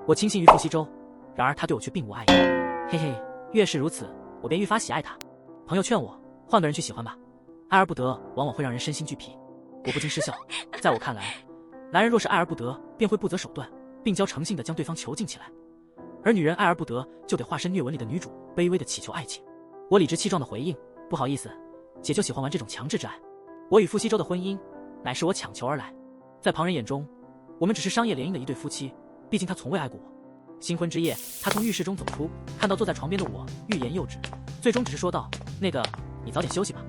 我倾心于傅西周，然而他对我却并无爱意。嘿嘿，越是如此，我便愈发喜爱他。朋友劝我换个人去喜欢吧，爱而不得往往会让人身心俱疲。我不禁失笑，在我看来，男人若是爱而不得，便会不择手段，并交诚信地将对方囚禁起来；而女人爱而不得，就得化身虐文里的女主，卑微地祈求爱情。我理直气壮地回应：不好意思，姐就喜欢玩这种强制之爱。我与傅西周的婚姻，乃是我强求而来。在旁人眼中，我们只是商业联姻的一对夫妻，毕竟他从未爱过我。新婚之夜，他从浴室中走出，看到坐在床边的我，欲言又止，最终只是说道：那个，你早点休息吧。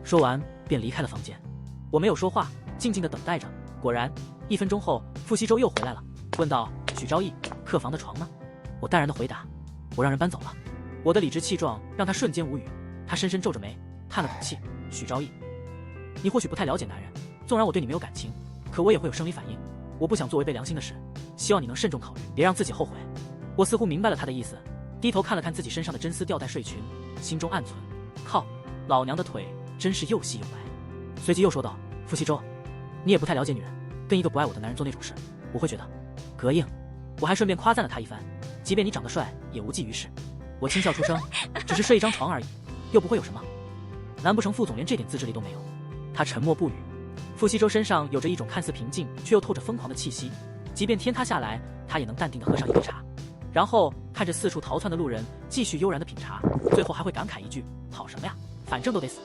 说完便离开了房间。我没有说话，静静地等待着。果然，1分钟后，傅西周又回来了，问道：许昭义，客房的床呢？我淡然地回答：我让人搬走了。我的理直气壮让他瞬间无语，他深深皱着眉，叹了口气：许昭义，你或许不太了解男人，纵然我对你没有感情，可我也会有生理反应。我不想做违背良心的事，希望你能慎重考虑，别让自己后悔。我似乎明白了他的意思，低头看了看自己身上的真丝吊带睡裙，心中暗忖：靠，老娘的腿真是又细又白。随即又说道：傅西周，你也不太了解女人，跟一个不爱我的男人做那种事，我会觉得膈应。我还顺便夸赞了他一番，即便你长得帅也无济于事。我轻笑出声，只是睡一张床而已，又不会有什么，难不成副总连这点自制力都没有？他沉默不语。傅西周身上有着一种看似平静却又透着疯狂的气息，即便天塌下来，他也能淡定地喝上一杯茶，然后看着四处逃窜的路人，继续悠然地品茶，最后还会感慨一句：跑什么呀，反正都得死。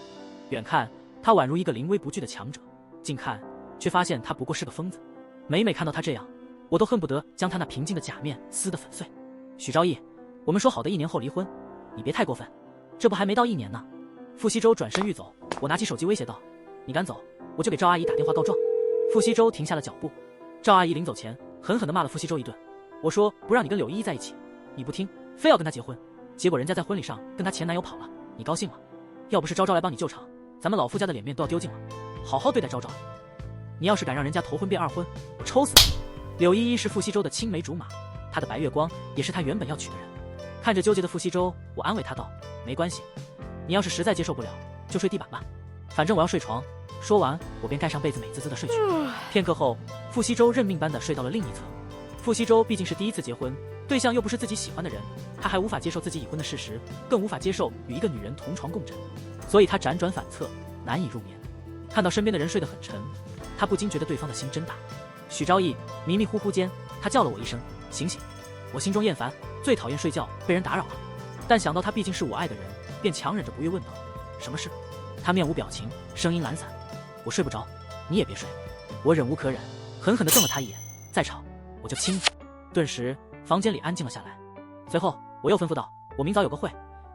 远看他宛如一个临危不惧的强者，近看却发现他不过是个疯子。每每看到他这样，我都恨不得将他那平静的假面撕得粉碎。许昭义，我们说好的1年后离婚，你别太过分，这不还没到1年呢。傅西周转身欲走，我拿起手机威胁道：你敢走，我就给赵阿姨打电话告状。傅西周停下了脚步，赵阿姨临走前狠狠地骂了傅西周一顿。我说不让你跟柳依依在一起，你不听，非要跟她结婚，结果人家在婚礼上跟她前男友跑了，你高兴了？要不是昭昭来帮你救场，咱们老傅家的脸面都要丢尽了。好好对待昭昭，你要是敢让人家头婚变2婚，我抽死你！柳依依是傅西周的青梅竹马，她的白月光也是他原本要娶的人。看着纠结的傅西周，我安慰他道：没关系，你要是实在接受不了，就睡地板吧，反正我要睡床。说完，我便盖上被子，美滋滋地睡去。片刻后，傅西周认命般地睡到了另一侧。傅西周毕竟是第一次结婚，对象又不是自己喜欢的人，他还无法接受自己已婚的事实，更无法接受与一个女人同床共枕，所以他辗转反侧，难以入眠。看到身边的人睡得很沉，他不禁觉得对方的心真大。许昭义，迷迷糊糊间，他叫了我一声：醒醒！我心中厌烦，最讨厌睡觉被人打扰了，但想到他毕竟是我爱的人，便强忍着不悦问道：什么事？他面无表情，声音懒散：我睡不着，你也别睡。我忍无可忍，狠狠地瞪了他一眼：再吵我就亲你！顿时房间里安静了下来。随后我又吩咐道：我明早有个会，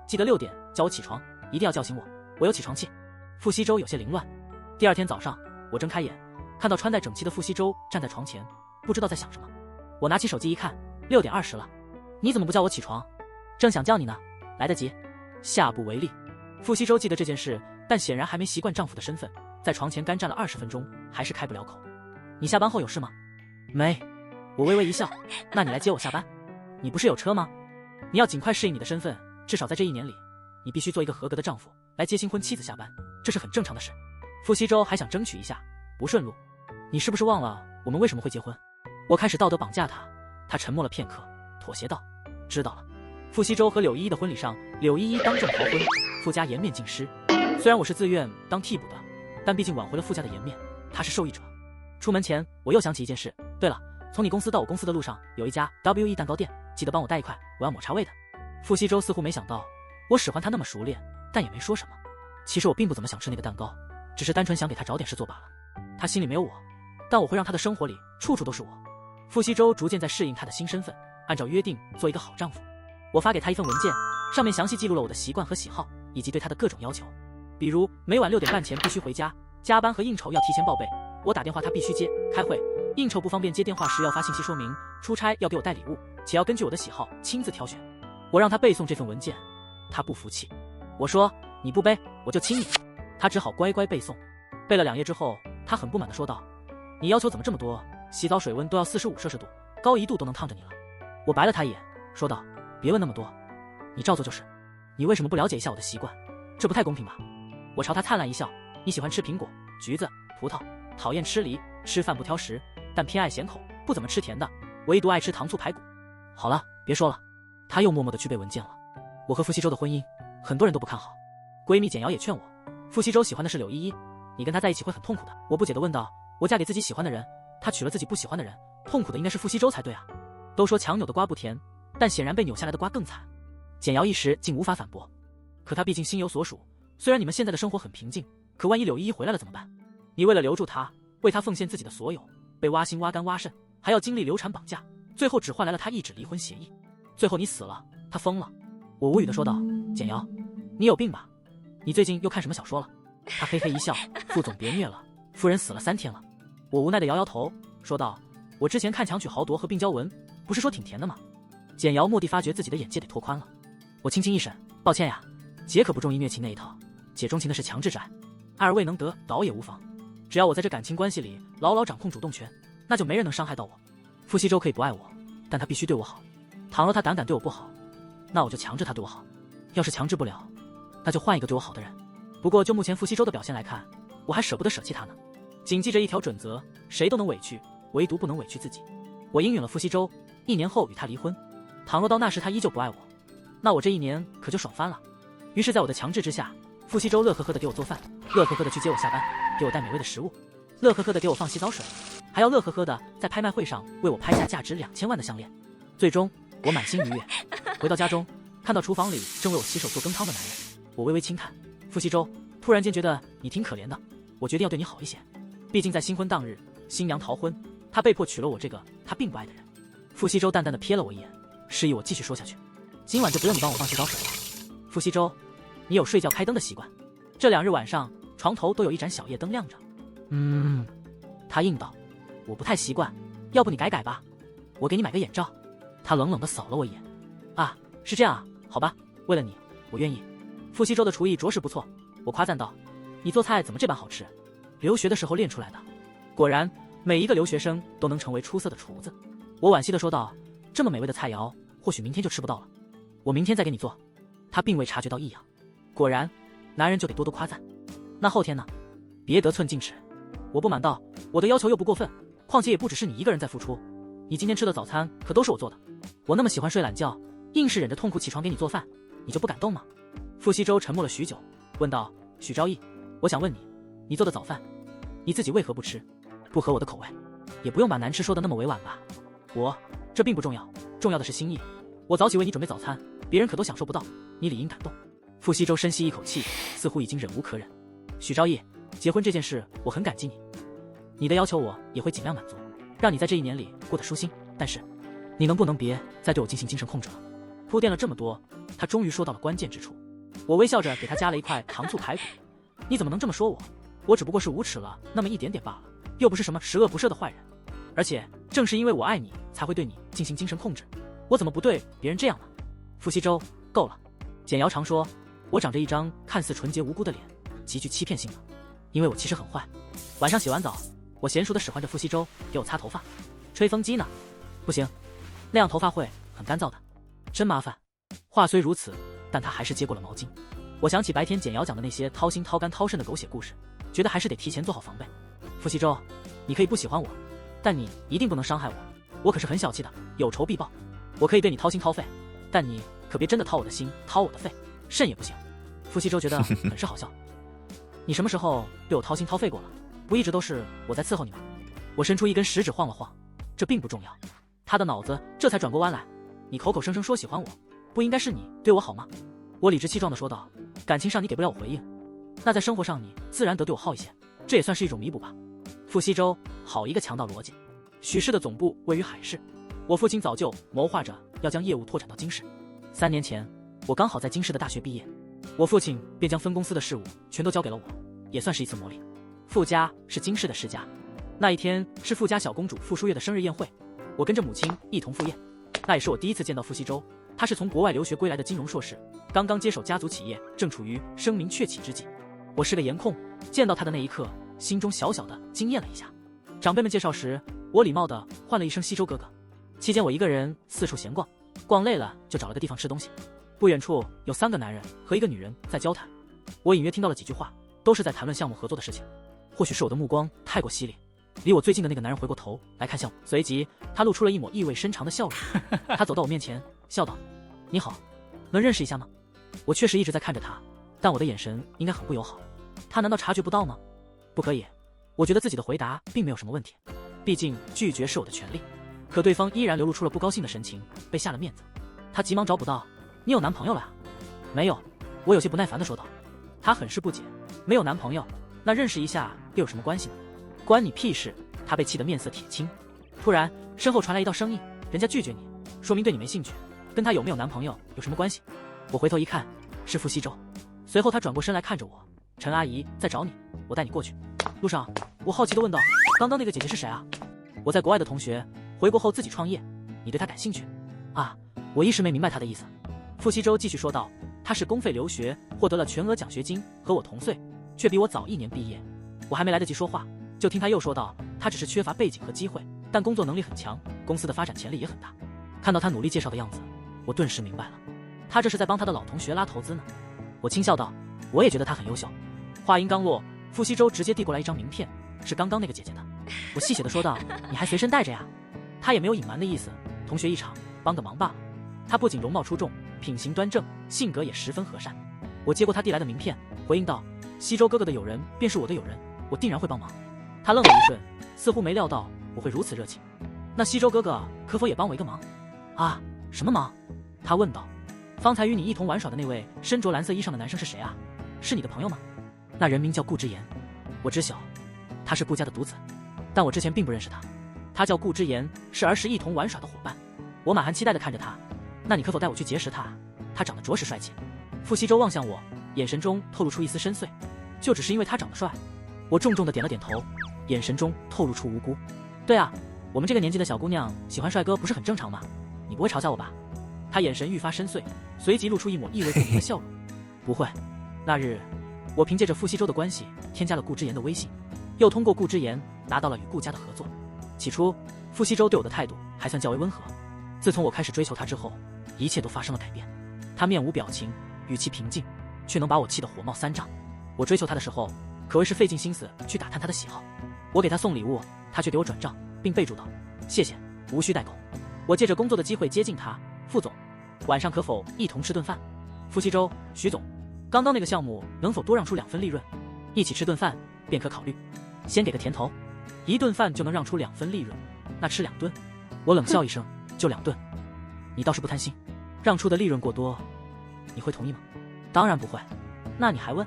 记得6点叫我起床，一定要叫醒我，我有起床气。傅西周有些凌乱。第2天早上，我睁开眼，看到穿戴整齐的傅西周站在床前，不知道在想什么。我拿起手机一看，6点20了。你怎么不叫我起床？正想叫你呢，来得及。下不为例。傅西周记得这件事，但显然还没习惯丈夫的身份，在床前干站了20分钟，还是开不了口。你下班后有事吗？没。我微微一笑。那你来接我下班？你不是有车吗？你要尽快适应你的身份，至少在这1年里，你必须做一个合格的丈夫，来接新婚妻子下班，这是很正常的事。傅西周还想争取一下，不顺路。你是不是忘了我们为什么会结婚？我开始道德绑架他。他沉默了片刻，妥协道：知道了。傅西周和柳依依的婚礼上，柳依依当众逃婚，傅家颜面尽失。虽然我是自愿当替补的，但毕竟挽回了傅家的颜面，他是受益者。出门前我又想起一件事，对了，从你公司到我公司的路上有一家 WE 蛋糕店，记得帮我带1块，我要抹茶味的。傅西周似乎没想到我使唤他那么熟练，但也没说什么。其实我并不怎么想吃那个蛋糕，只是单纯想给他找点事做罢了。他心里没有我，但我会让他的生活里处处都是我。傅西周逐渐在适应他的新身份，按照约定做一个好丈夫。我发给他一份文件，上面详细记录了我的习惯和喜好，以及对他的各种要求，比如每晚6点半前必须回家，加班和应酬要提前报备，我打电话他必须接，开会应酬不方便接电话时要发信息说明，出差要给我带礼物，且要根据我的喜好亲自挑选。我让他背诵这份文件，他不服气。我说你不背我就亲你，他只好乖乖背诵。背了2页之后，他很不满地说道：你要求怎么这么多？洗澡水温都要45摄氏度，高1度都能烫着你了。我白了他一眼，说道：别问那么多，你照做就是。你为什么不了解一下我的习惯？这不太公平吧？我朝他灿烂一笑：你喜欢吃苹果、橘子、葡萄，讨厌吃梨，吃饭不挑食，但偏爱咸口，不怎么吃甜的，唯独爱吃糖醋排骨。好了，别说了。他又默默地去背文件了。我和傅西周的婚姻，很多人都不看好。闺蜜简瑶也劝我，傅西周喜欢的是柳依依，你跟他在一起会很痛苦的。我不解地问道，我嫁给自己喜欢的人，他娶了自己不喜欢的人，痛苦的应该是傅西周才对啊。都说强扭的瓜不甜，但显然被扭下来的瓜更惨。简瑶一时竟无法反驳，可他毕竟心有所属。虽然你们现在的生活很平静，可万一柳依依回来了怎么办？你为了留住她，为她奉献自己的所有，被挖心挖肝挖肾，还要经历流产绑架，最后只换来了她一纸离婚协议。最后你死了，她疯了。我无语地说道，简瑶，你有病吧？你最近又看什么小说了？她嘿嘿一笑，傅总别虐了，夫人死了3天了。我无奈地摇摇头，说道，我之前看强取豪夺和病娇文，不是说挺甜的吗？简瑶蓦地发觉自己的眼界得拓宽了。我轻轻一审，抱歉呀，姐可不中意虐情那一套，姐钟情的是强制之爱，爱而未能得，倒也无妨。只要我在这感情关系里牢牢掌控主动权，那就没人能伤害到我。傅西周可以不爱我，但他必须对我好。倘若他胆敢对我不好，那我就强制他对我好。要是强制不了，那就换一个对我好的人。不过就目前傅西周的表现来看，我还舍不得舍弃他呢。谨记着一条准则，谁都能委屈，唯独不能委屈自己。我应允了傅西周，1年后与他离婚。倘若到那时他依旧不爱我，那我这1年可就爽翻了。于是在我的强制之下，傅西周乐呵呵的给我做饭，乐呵呵的去接我下班，给我带美味的食物，乐呵呵的给我放洗澡水，还要乐呵呵的在拍卖会上为我拍下价值2000万的项链。最终我满心愉悦。回到家中，看到厨房里正为我洗手做羹汤的男人，我微微轻叹，傅西周，突然间觉得你挺可怜的，我决定要对你好一些。毕竟在新婚当日，新娘逃婚，他被迫娶了我这个他并不爱的人。傅西周淡淡的瞥了我一眼，示意我继续说下去。今晚就不用你帮我放洗澡水了。傅西周，你有睡觉开灯的习惯，这2日晚上床头都有一盏小夜灯亮着。他应道，我不太习惯，要不你改改吧，我给你买个眼罩。他冷冷地扫了我一眼，啊，是这样啊，好吧，为了你，我愿意。傅西周的厨艺着实不错，我夸赞道，你做菜怎么这般好吃？留学的时候练出来的。果然，每一个留学生都能成为出色的厨子。我惋惜地说道，这么美味的菜肴，或许明天就吃不到了，我明天再给你做。他并未察觉到异样。果然，男人就得多多夸赞。那后天呢？别得寸进尺。我不满道，我的要求又不过分，况且也不只是你一个人在付出，你今天吃的早餐可都是我做的。我那么喜欢睡懒觉，硬是忍着痛苦起床给你做饭，你就不感动吗？傅西周沉默了许久，问道，许昭义，我想问你，你做的早饭，你自己为何不吃？不合我的口味，也不用把难吃说的那么委婉吧。这并不重要，重要的是心意。我早起为你准备早餐，别人可都享受不到，你理应感动。傅西周深吸一口气，似乎已经忍无可忍。许昭义，结婚这件事我很感激你，你的要求我也会尽量满足，让你在这1年里过得舒心。但是，你能不能别再对我进行精神控制了？铺垫了这么多，他终于说到了关键之处。我微笑着给他加了一块糖醋排骨。你怎么能这么说我？我只不过是无耻了那么一点点罢了，又不是什么十恶不赦的坏人。而且正是因为我爱你，才会对你进行精神控制。我怎么不对别人这样呢？傅西周，够了。简瑶常说，我长着一张看似纯洁无辜的脸，极具欺骗性的，因为我其实很坏。晚上洗完澡，我娴熟地使唤着傅西周给我擦头发。吹风机呢？不行，那样头发会很干燥的，真麻烦。话虽如此，但他还是接过了毛巾。我想起白天简瑶讲的那些掏心掏肝掏肾的狗血故事，觉得还是得提前做好防备。傅西周，你可以不喜欢我，但你一定不能伤害我，我可是很小气的，有仇必报。我可以对你掏心掏肺，但你可别真的掏我的心，掏我的肺，肾也不行。傅西周觉得很是好笑。你什么时候对我掏心掏肺过了？不一直都是我在伺候你吗？我伸出一根食指晃了晃，这并不重要。他的脑子这才转过弯来，你口口声声说喜欢我，不应该是你对我好吗？我理直气壮地说道，感情上你给不了我回应，那在生活上你自然得对我好一些，这也算是一种弥补吧。傅西周，好一个强盗逻辑。许氏的总部位于海市，我父亲早就谋划着要将业务拓展到京市。3年前，我刚好在京市的大学毕业，我父亲便将分公司的事务全都交给了我，也算是一次磨砺。傅家是京市的世家，那一天是傅家小公主傅书月的生日宴会，我跟着母亲一同赴宴。那也是我第一次见到傅西周，他是从国外留学归来的金融硕士，刚刚接手家族企业，正处于声名鹊起之际。我是个颜控，见到他的那一刻，心中小小的惊艳了一下。长辈们介绍时，我礼貌地唤了一声西周哥哥。期间我一个人四处闲逛，逛累了就找了个地方吃东西。不远处有3个男人和1个女人在交谈，我隐约听到了几句话，都是在谈论项目合作的事情。或许是我的目光太过犀利，离我最近的那个男人回过头来看向我，随即他露出了一抹意味深长的笑容。他走到我面前，笑道：“你好，能认识一下吗？”我确实一直在看着他，但我的眼神应该很不友好。他难道察觉不到吗？不可以，我觉得自己的回答并没有什么问题，毕竟拒绝是我的权利。可对方依然流露出了不高兴的神情，被下了面子。他急忙找补道：“你有男朋友了呀？”“没有。”我有些不耐烦地说道。他很是不解：“没有男朋友，那认识一下又有什么关系呢？”“关你屁事！”他被气得面色铁青。突然，身后传来一道声音：“人家拒绝你，说明对你没兴趣，跟他有没有男朋友有什么关系？”我回头一看，是傅西周。随后他转过身来看着我：“陈阿姨在找你，我带你过去。”路上，我好奇地问道：“刚刚那个姐姐是谁啊？”“我在国外的同学，回国后自己创业，你对她感兴趣？”“啊。”我一时没明白他的意思。傅西周继续说道：“他是公费留学，获得了全额奖学金，和我同岁，却比我早1年毕业。”我还没来得及说话，就听他又说道：“他只是缺乏背景和机会，但工作能力很强，公司的发展潜力也很大。”看到他努力介绍的样子，我顿时明白了，他这是在帮他的老同学拉投资呢。我轻笑道：“我也觉得他很优秀。”话音刚落，傅西周直接递过来一张名片，是刚刚那个姐姐的。我戏谑地说道：“你还随身带着呀？”他也没有隐瞒的意思，同学一场，帮个忙罢了。他不仅容貌出众，品行端正，性格也十分和善。我接过他递来的名片，回应道：“西周哥哥的友人便是我的友人，我定然会帮忙。”他愣了一瞬，似乎没料到我会如此热情。“那西周哥哥可否也帮我一个忙？”“啊，什么忙？”他问道。“方才与你一同玩耍的那位身着蓝色衣裳的男生是谁啊？是你的朋友吗？”“那人名叫顾之言，我知晓，他是顾家的独子，但我之前并不认识他。他叫顾之言，是儿时一同玩耍的伙伴。”我满含期待地看着他：“那你可否带我去结识他？他长得着实帅气。”傅西周望向我，眼神中透露出一丝深邃。“就只是因为他长得帅？”我重重地点了点头，眼神中透露出无辜。“对啊，我们这个年纪的小姑娘喜欢帅哥不是很正常吗？你不会嘲笑我吧？”他眼神愈发深邃，随即露出一抹意味不明的笑容。“不会。”那日，我凭借着傅西周的关系添加了顾之言的微信，又通过顾之言拿到了与顾家的合作。起初，傅西周对我的态度还算较为温和。自从我开始追求他之后，一切都发生了改变。他面无表情，语气平静，却能把我气得火冒三丈。我追求他的时候，可谓是费尽心思去打探他的喜好。我给他送礼物，他却给我转账，并备注道：“谢谢，无需代购。”我借着工作的机会接近他：“傅总，晚上可否一同吃顿饭？”“傅西周，徐总，刚刚那个项目能否多让出2分利润？一起吃顿饭便可考虑。先给个甜头，1顿饭就能让出2分利润，那吃2顿？”我冷笑一声：“就2顿？你倒是不贪心，让出的利润过多，你会同意吗？”“当然不会。”“那你还问？”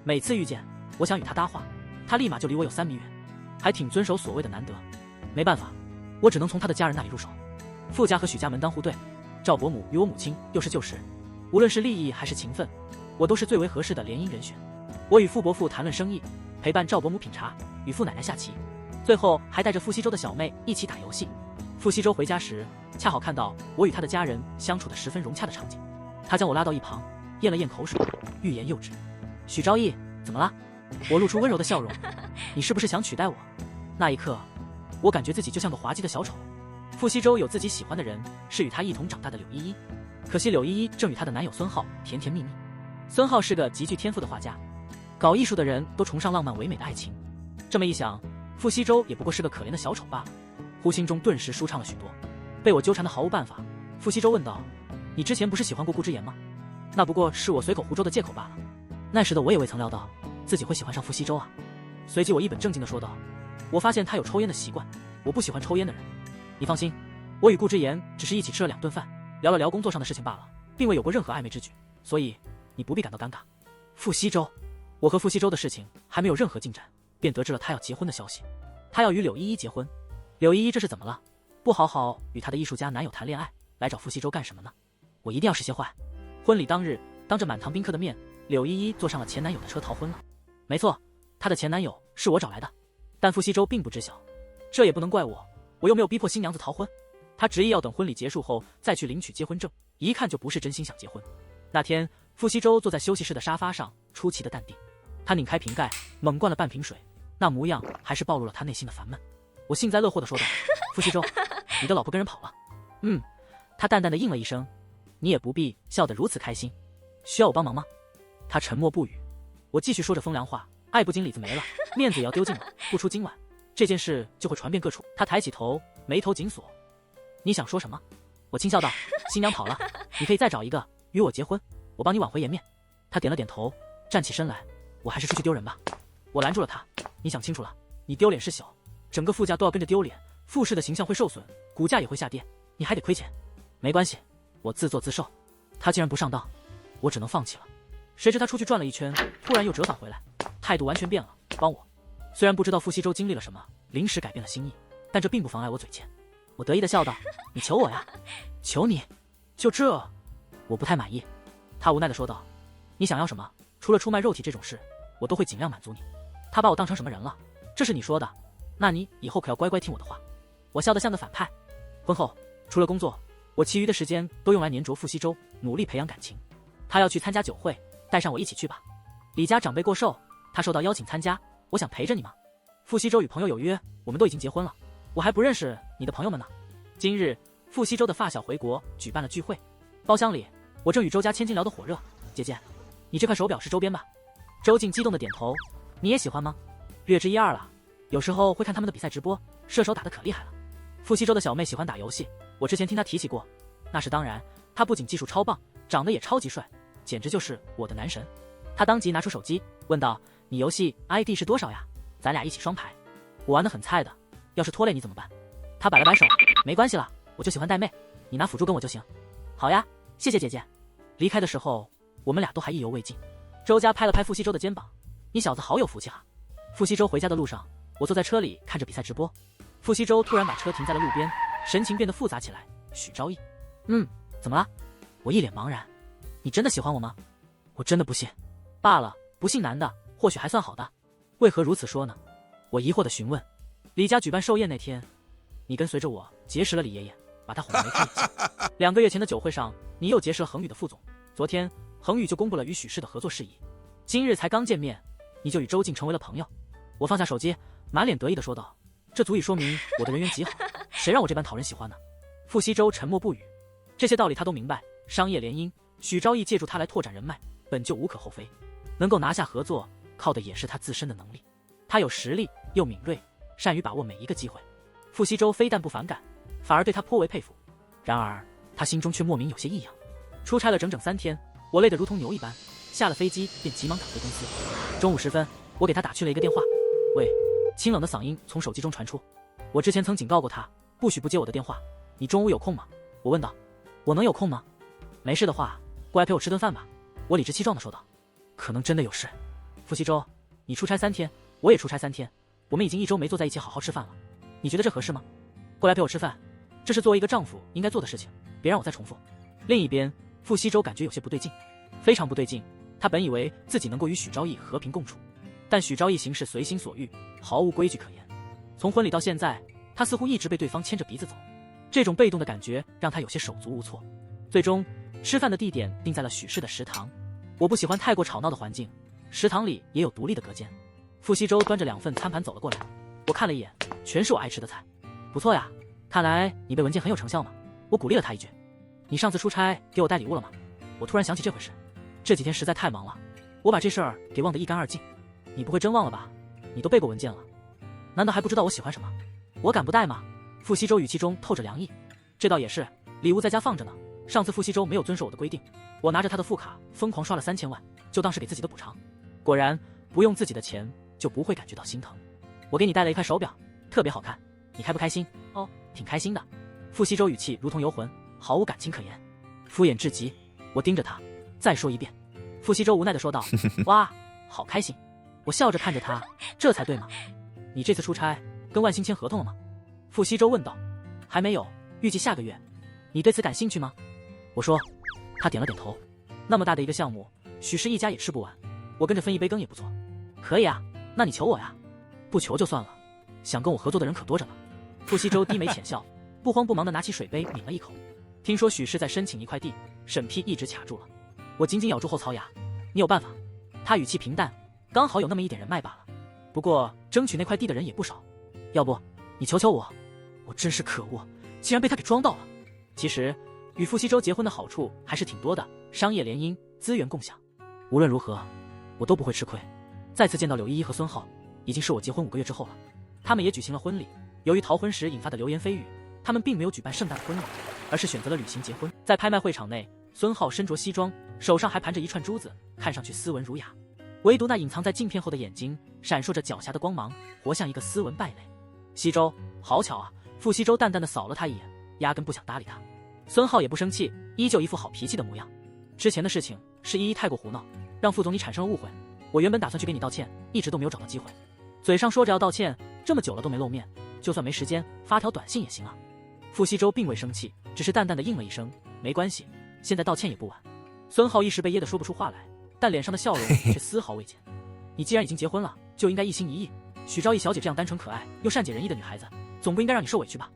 每次遇见我想与他搭话，他立马就离我有3米远，还挺遵守所谓的难得。没办法，我只能从他的家人那里入手。傅家和许家门当户对，赵伯母与我母亲又是旧识，无论是利益还是情分，我都是最为合适的联姻人选。我与傅伯父谈论生意，陪伴赵伯母品茶，与傅奶奶下棋，最后还带着傅西周的小妹一起打游戏。傅西周回家时，恰好看到我与他的家人相处得十分融洽的场景，他将我拉到一旁，咽了咽口水，欲言又止。“许昭义，怎么了？”我露出温柔的笑容：“你是不是想取代我？”那一刻，我感觉自己就像个滑稽的小丑。傅西周有自己喜欢的人，是与他一同长大的柳依依，可惜柳依依正与她的男友孙浩甜甜蜜蜜。孙浩是个极具天赋的画家，搞艺术的人都崇尚浪漫唯美的爱情。这么一想，傅西周也不过是个可怜的小丑罢了。呼心中顿时舒畅了许多。被我纠缠的毫无办法，傅西周问道：“你之前不是喜欢过顾之言吗？”“那不过是我随口胡诌的借口罢了。”那时的我也未曾料到自己会喜欢上傅西周啊。随即我一本正经地说道：“我发现他有抽烟的习惯，我不喜欢抽烟的人。你放心，我与顾之言只是一起吃了2顿饭，聊了聊工作上的事情罢了，并未有过任何暧昧之举，所以你不必感到尴尬。”傅西周，我和傅西周的事情还没有任何进展，便得知了他要结婚的消息。他要与柳依依结婚。柳依依这是怎么了？不好好与他的艺术家男友谈恋爱，来找傅西周干什么呢？我一定要使些坏。婚礼当日，当着满堂宾客的面，柳依依坐上了前男友的车逃婚了。没错，她的前男友是我找来的，但傅西周并不知晓。这也不能怪我，我又没有逼迫新娘子逃婚。他执意要等婚礼结束后再去领取结婚证，一看就不是真心想结婚。那天，傅西周坐在休息室的沙发上，出奇的淡定。他拧开瓶盖，猛灌了半瓶水，那模样还是暴露了他内心的烦闷。我幸灾乐祸地说道：“傅西周，你的老婆跟人跑了。”“嗯。”他淡淡的应了一声。“你也不必笑得如此开心，需要我帮忙吗？”他沉默不语。我继续说着风凉话：“爱不经里子没了，面子也要丢尽了，不出今晚，这件事就会传遍各处。他抬起头，眉头紧锁。你想说什么？我轻笑道。新娘跑了，你可以再找一个与我结婚，我帮你挽回颜面。他点了点头，站起身来。我还是出去丢人吧。我拦住了他。你想清楚了，你丢脸是小，整个傅家都要跟着丢脸，傅氏的形象会受损，股价也会下跌，你还得亏钱。没关系，我自作自受。他既然不上当，我只能放弃了。谁知他出去转了一圈，突然又折返回来，态度完全变了，帮我。虽然不知道傅西周经历了什么，临时改变了心意，但这并不妨碍我嘴欠。我得意地笑道：你求我呀？求你？就这？我不太满意。他无奈地说道：你想要什么？除了出卖肉体这种事，我都会尽量满足你。他把我当成什么人了？这是你说的，那你以后可要乖乖听我的话。我笑得像个反派。婚后除了工作，我其余的时间都用来黏着傅西周，努力培养感情。他要去参加酒会，带上我一起去吧。李家长辈过寿，他受到邀请参加，我想陪着你吗？傅西周与朋友有约，我们都已经结婚了，我还不认识你的朋友们呢。今日傅西周的发小回国，举办了聚会，包厢里我正与周家千金聊得火热。姐姐，你这块手表是周边吧？周静激动的点头。你也喜欢吗？略知一二了，有时候会看他们的比赛直播，射手打得可厉害了。傅西周的小妹喜欢打游戏，我之前听她提起过，那是当然，他不仅技术超棒，长得也超级帅，简直就是我的男神。他当即拿出手机问道：你游戏 ID 是多少呀？咱俩一起双排。我玩得很菜的，要是拖累你怎么办？他摆了摆手，没关系了，我就喜欢带妹，你拿辅助跟我就行。好呀，谢谢姐姐。离开的时候我们俩都还意犹未尽。周家拍了拍傅西周的肩膀，你小子好有福气哈。傅西周回家的路上，我坐在车里看着比赛直播。傅西周突然把车停在了路边，神情变得复杂起来。许昭义，怎么了？我一脸茫然。你真的喜欢我吗？我真的不信。罢了，不信男的或许还算好的。为何如此说呢？我疑惑地询问。李家举办寿宴那天，你跟随着我结识了李爷爷，把他哄得没开眼。2个月前的酒会上，你又结识了恒宇的副总。昨天恒宇就公布了与许氏的合作事宜。今日才刚见面，你就与周静成为了朋友。我放下手机，满脸得意地说道：这足以说明我的人缘极好，谁让我这般讨人喜欢呢？傅西周沉默不语。这些道理他都明白，商业联姻，许昭义借助他来拓展人脉，本就无可厚非。能够拿下合作，靠的也是他自身的能力。他有实力，又敏锐，善于把握每一个机会。傅西周非但不反感，反而对他颇为佩服。然而他心中却莫名有些异样。出差了整整3天，我累得如同牛一般，下了飞机便急忙赶回公司。中午时分，我给他打去了一个电话。喂，清冷的嗓音从手机中传出。我之前曾警告过他，不许不接我的电话。你中午有空吗？我问道。我能有空吗？没事的话，过来陪我吃顿饭吧。我理直气壮地说道。可能真的有事。傅西周，你出差3天，我也出差3天，我们已经1周没坐在一起好好吃饭了，你觉得这合适吗？过来陪我吃饭，这是作为一个丈夫应该做的事情，别让我再重复。另一边，傅西周感觉有些不对劲，非常不对劲。他本以为自己能够与许昭义和平共处，但许昭义行事随心所欲，毫无规矩可言。从婚礼到现在，他似乎一直被对方牵着鼻子走，这种被动的感觉让他有些手足无措。最终，吃饭的地点定在了许氏的食堂。我不喜欢太过吵闹的环境，食堂里也有独立的隔间。傅西周端着2份餐盘走了过来，我看了一眼，全是我爱吃的菜。不错呀，看来你背文件很有成效嘛。我鼓励了他一句。你上次出差给我带礼物了吗？我突然想起这回事，这几天实在太忙了，我把这事儿给忘得一干二净。你不会真忘了吧？你都背过文件了，难道还不知道我喜欢什么？我敢不带吗？傅西周语气中透着凉意。这倒也是，礼物在家放着呢，上次傅西周没有遵守我的规定，我拿着他的副卡疯狂刷了3000万，就当是给自己的补偿。果然不用自己的钱就不会感觉到心疼。我给你带了一块手表，特别好看，你开不开心？哦，挺开心的。傅西周语气如同游魂，毫无感情可言，敷衍至极。我盯着他，再说一遍。傅西周无奈地说道：哇，好开心。我笑着看着他，这才对嘛。你这次出差跟万兴签合同了吗？傅西周问道。还没有，预计下个月。你对此感兴趣吗？我说。他点了点头。那么大的一个项目，许氏一家也吃不完，我跟着分一杯羹也不错。可以啊，那你求我呀？不求就算了，想跟我合作的人可多着呢。傅西周低眉浅笑，不慌不忙地拿起水杯抿了一口。听说许氏在申请一块地，审批一直卡住了。我紧紧咬住后槽牙。你有办法？他语气平淡，刚好有那么一点人脉罢了。不过争取那块地的人也不少，要不你求求我？我真是可恶，竟然被他给装到了。其实与傅西周结婚的好处还是挺多的，商业联姻，资源共享。无论如何，我都不会吃亏。再次见到柳依依和孙浩，已经是我结婚5个月之后了。他们也举行了婚礼。由于逃婚时引发的流言蜚语，他们并没有举办盛大的婚礼，而是选择了旅行结婚。在拍卖会场内，孙浩身着西装，手上还盘着一串珠子，看上去斯文儒雅。唯独那隐藏在镜片后的眼睛闪烁着狡黠的光芒，活像一个斯文败类。西周，好巧啊！傅西周淡淡的扫了他一眼，压根不想搭理他。孙浩也不生气，依旧一副好脾气的模样。之前的事情是依依太过胡闹，让傅总你产生了误会。我原本打算去给你道歉，一直都没有找到机会。嘴上说着要道歉，这么久了都没露面，就算没时间，发条短信也行啊。傅西周并未生气，只是淡淡的应了一声，没关系，现在道歉也不晚。孙浩一时被噎得说不出话来，但脸上的笑容却丝毫未减。你既然已经结婚了，就应该一心一意。许昭义小姐这样单纯可爱又善解人意的女孩子，总不应该让你受委屈吧？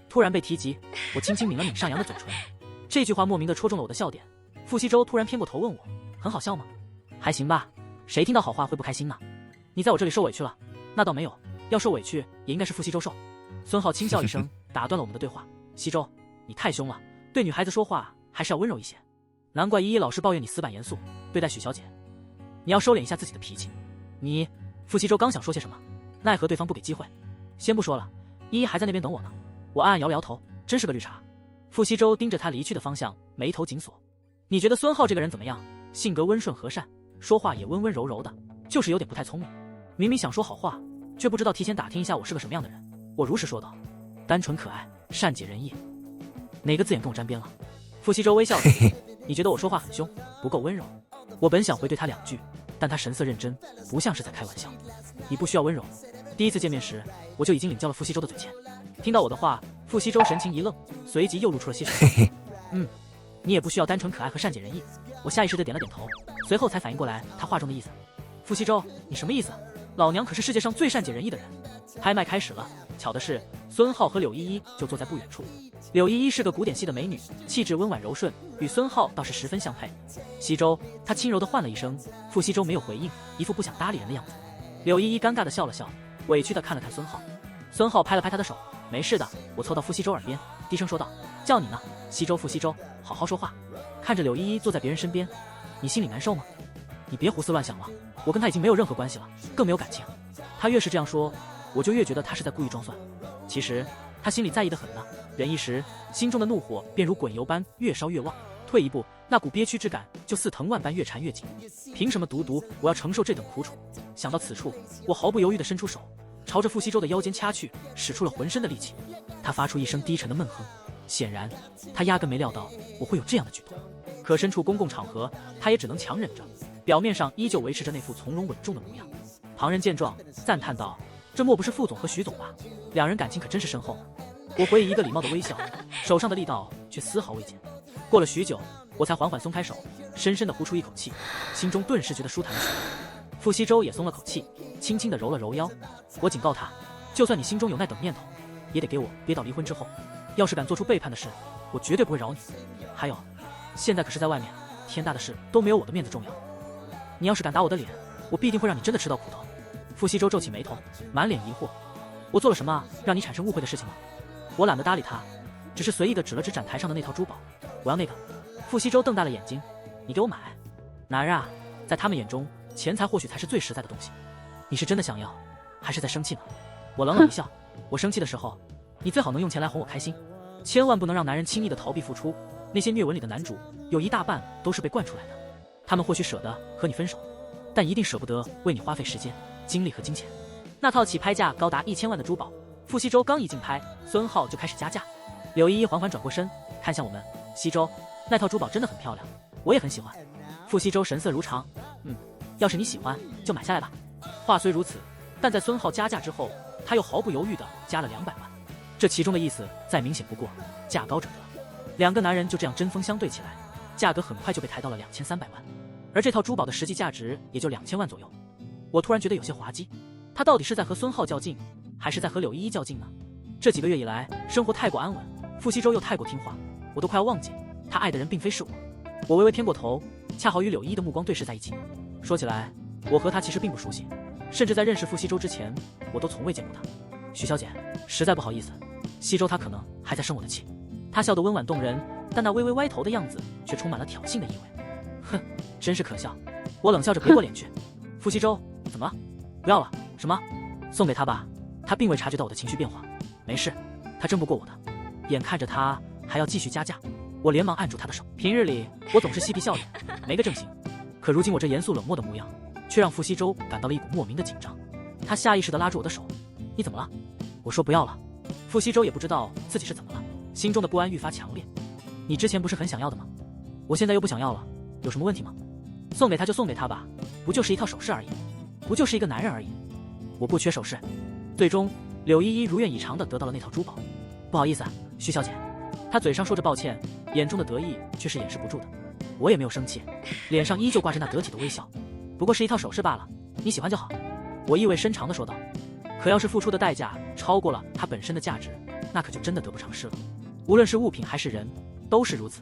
突然被提及，我轻轻抿了抿上扬的嘴唇。这句话莫名的戳中了我的笑点。傅西周突然偏过头问我，很好笑吗？还行吧，谁听到好话会不开心呢？你在我这里受委屈了？那倒没有，要受委屈也应该是傅西周受。孙浩轻笑一声，打断了我们的对话。西周，你太凶了，对女孩子说话还是要温柔一些。难怪依依老师抱怨你死板严肃对待许小姐，你要收敛一下自己的脾气。你，傅西周刚想说些什么，奈何对方不给机会。先不说了，依依还在那边等我呢。我暗暗摇了摇头，真是个绿茶。傅西周盯着他离去的方向，眉头紧锁。你觉得孙浩这个人怎么样？性格温顺和善，说话也温温柔柔的，就是有点不太聪明。明明想说好话，却不知道提前打听一下我是个什么样的人。我如实说道，单纯可爱，善解人意。哪个字眼跟我沾边了？傅西周微笑着，你觉得我说话很凶，不够温柔。我本想回对他两句，但他神色认真，不像是在开玩笑。你不需要温柔。第一次见面时，我就已经领教了傅西周的嘴欠。听到我的话，傅西周神情一愣，随即又露出了些什么。你也不需要单纯可爱和善解人意。我下意识地点了点头，随后才反应过来他话中的意思。傅西周，你什么意思？老娘可是世界上最善解人意的人。拍卖开始了，巧的是，孙浩和柳依依就坐在不远处。柳依依是个古典系的美女，气质温婉柔顺，与孙浩倒是十分相配。西周，她轻柔地唤了一声，傅西周没有回应，一副不想搭理人的样子。柳依依尴尬地笑了笑，委屈地看了看孙浩。孙浩拍了拍他的手，没事的。我凑到傅西周耳边，低声说道：“叫你呢，西周，傅西周，好好说话。”看着柳依依坐在别人身边，你心里难受吗？你别胡思乱想了，我跟他已经没有任何关系了，更没有感情。他越是这样说，我就越觉得他是在故意装蒜。其实他心里在意的很呢，忍一时，心中的怒火便如滚油般越烧越旺，退一步，那股憋屈之感就似藤蔓般越缠越紧。凭什么独独我要承受这等苦楚？想到此处，我毫不犹豫地伸出手，朝着傅西周的腰间掐去，使出了浑身的力气。他发出一声低沉的闷哼，显然他压根没料到我会有这样的举动。可身处公共场合，他也只能强忍着，表面上依旧维持着那副从容稳重的模样。旁人见状赞叹道：“这莫不是傅总和许总吧？两人感情可真是深厚呢。”我回以一个礼貌的微笑，手上的力道却丝毫未减。过了许久，我才缓缓松开手，深深地呼出一口气，心中顿时觉得舒坦了许多。傅西周也松了口气，轻轻地揉了揉腰。我警告他，就算你心中有那等念头，也得给我憋到离婚之后。要是敢做出背叛的事，我绝对不会饶你。还有，现在可是在外面，天大的事都没有我的面子重要。你要是敢打我的脸，我必定会让你真的吃到苦头。傅西周皱起眉头，满脸疑惑：我做了什么让你产生误会的事情吗？我懒得搭理他，只是随意地指了指展台上的那套珠宝，我要那个。傅西周瞪大了眼睛：你给我买？哪儿啊，在他们眼中，钱财或许才是最实在的东西。你是真的想要，还是在生气呢？我冷冷一笑：我生气的时候，你最好能用钱来哄我开心，千万不能让男人轻易的逃避付出。那些虐文里的男主有一大半都是被惯出来的，他们或许舍得和你分手，但一定舍不得为你花费时间、精力和金钱。那套起拍价高达1000万的珠宝，傅西周刚一竞拍，孙浩就开始加价。柳依依缓缓转过身，看向我们：西周，那套珠宝真的很漂亮，我也很喜欢。傅西周神色如常：要是你喜欢，就买下来吧。话虽如此，但在孙浩加价之后，他又毫不犹豫地加了200万。这其中的意思再明显不过，价高者得。两个男人就这样针锋相对起来，价格很快就被抬到了2300万，而这套珠宝的实际价值也就2000万左右。我突然觉得有些滑稽，他到底是在和孙浩较劲，还是在和柳依依较劲呢？这几个月以来，生活太过安稳，傅西周又太过听话，我都快要忘记他爱的人并非是我。我微微偏过头，恰好与柳依依的目光对视在一起。说起来，我和他其实并不熟悉，甚至在认识傅西周之前，我都从未见过他。许小姐，实在不好意思，西周他可能还在生我的气。他笑得温婉动人，但那微微歪头的样子却充满了挑衅的意味。哼，真是可笑。我冷笑着别过脸去。傅西周，怎么了？不要了？什么？送给他吧。他并未察觉到我的情绪变化。没事，他争不过我的。眼看着他还要继续加价，我连忙按住他的手。平日里我总是嬉皮笑脸，没个正形，可如今我这严肃冷漠的模样，却让傅西周感到了一股莫名的紧张。他下意识地拉住我的手：“你怎么了？”我说：“不要了。”傅西周也不知道自己是怎么了，心中的不安愈发强烈。“你之前不是很想要的吗？我现在又不想要了，有什么问题吗？送给他就送给他吧，不就是一套首饰而已，不就是一个男人而已。我不缺首饰。”最终，柳依依如愿以偿地得到了那套珠宝。不好意思啊，徐小姐。她嘴上说着抱歉，眼中的得意却是掩饰不住的。我也没有生气，脸上依旧挂着那得体的微笑。不过是一套首饰罢了，你喜欢就好。我意味深长地说道。可要是付出的代价超过了它本身的价值，那可就真的得不偿失了。无论是物品还是人，都是如此。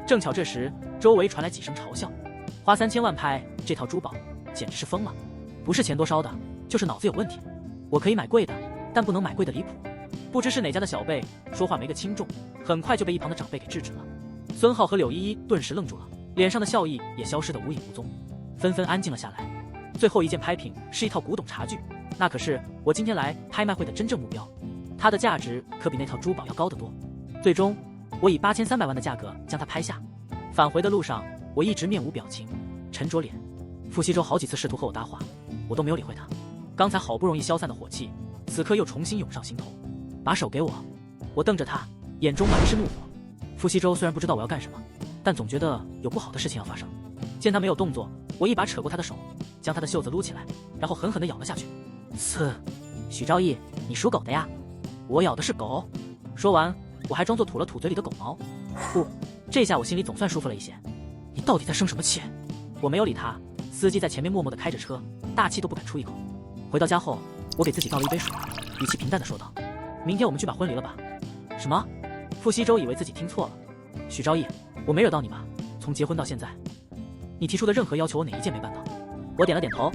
正巧这时，周围传来几声嘲笑。花3000万拍这套珠宝，简直是疯了！不是钱多烧的，就是脑子有问题。我可以买贵的，但不能买贵的离谱。不知是哪家的小辈说话没个轻重，很快就被一旁的长辈给制止了。孙浩和柳依依顿时愣住了，脸上的笑意也消失得无影无踪，纷纷安静了下来。最后一件拍品是一套古董茶具，那可是我今天来拍卖会的真正目标，它的价值可比那套珠宝要高得多。最终，我以8300万的价格将它拍下。返回的路上，我一直面无表情，沉着脸。傅西周好几次试图和我搭话，我都没有理会他。刚才好不容易消散的火气，此刻又重新涌上心头。把手给我！我瞪着他，眼中满是怒火。傅西周虽然不知道我要干什么，但总觉得有不好的事情要发生。见他没有动作，我一把扯过他的手，将他的袖子撸起来，然后狠狠地咬了下去。呲！许昭义，你属狗的呀？我咬的是狗。说完，我还装作吐了吐嘴里的狗毛。不，这下我心里总算舒服了一些。你到底在生什么气？我没有理他。司机在前面默默地开着车，大气都不敢出一口。回到家后，我给自己倒了一杯水，语气平淡地说道：“明天我们去办婚礼了吧？”什么？傅西周以为自己听错了。许昭义，我没惹到你吧？从结婚到现在，你提出的任何要求我哪一件没办到？我点了点头。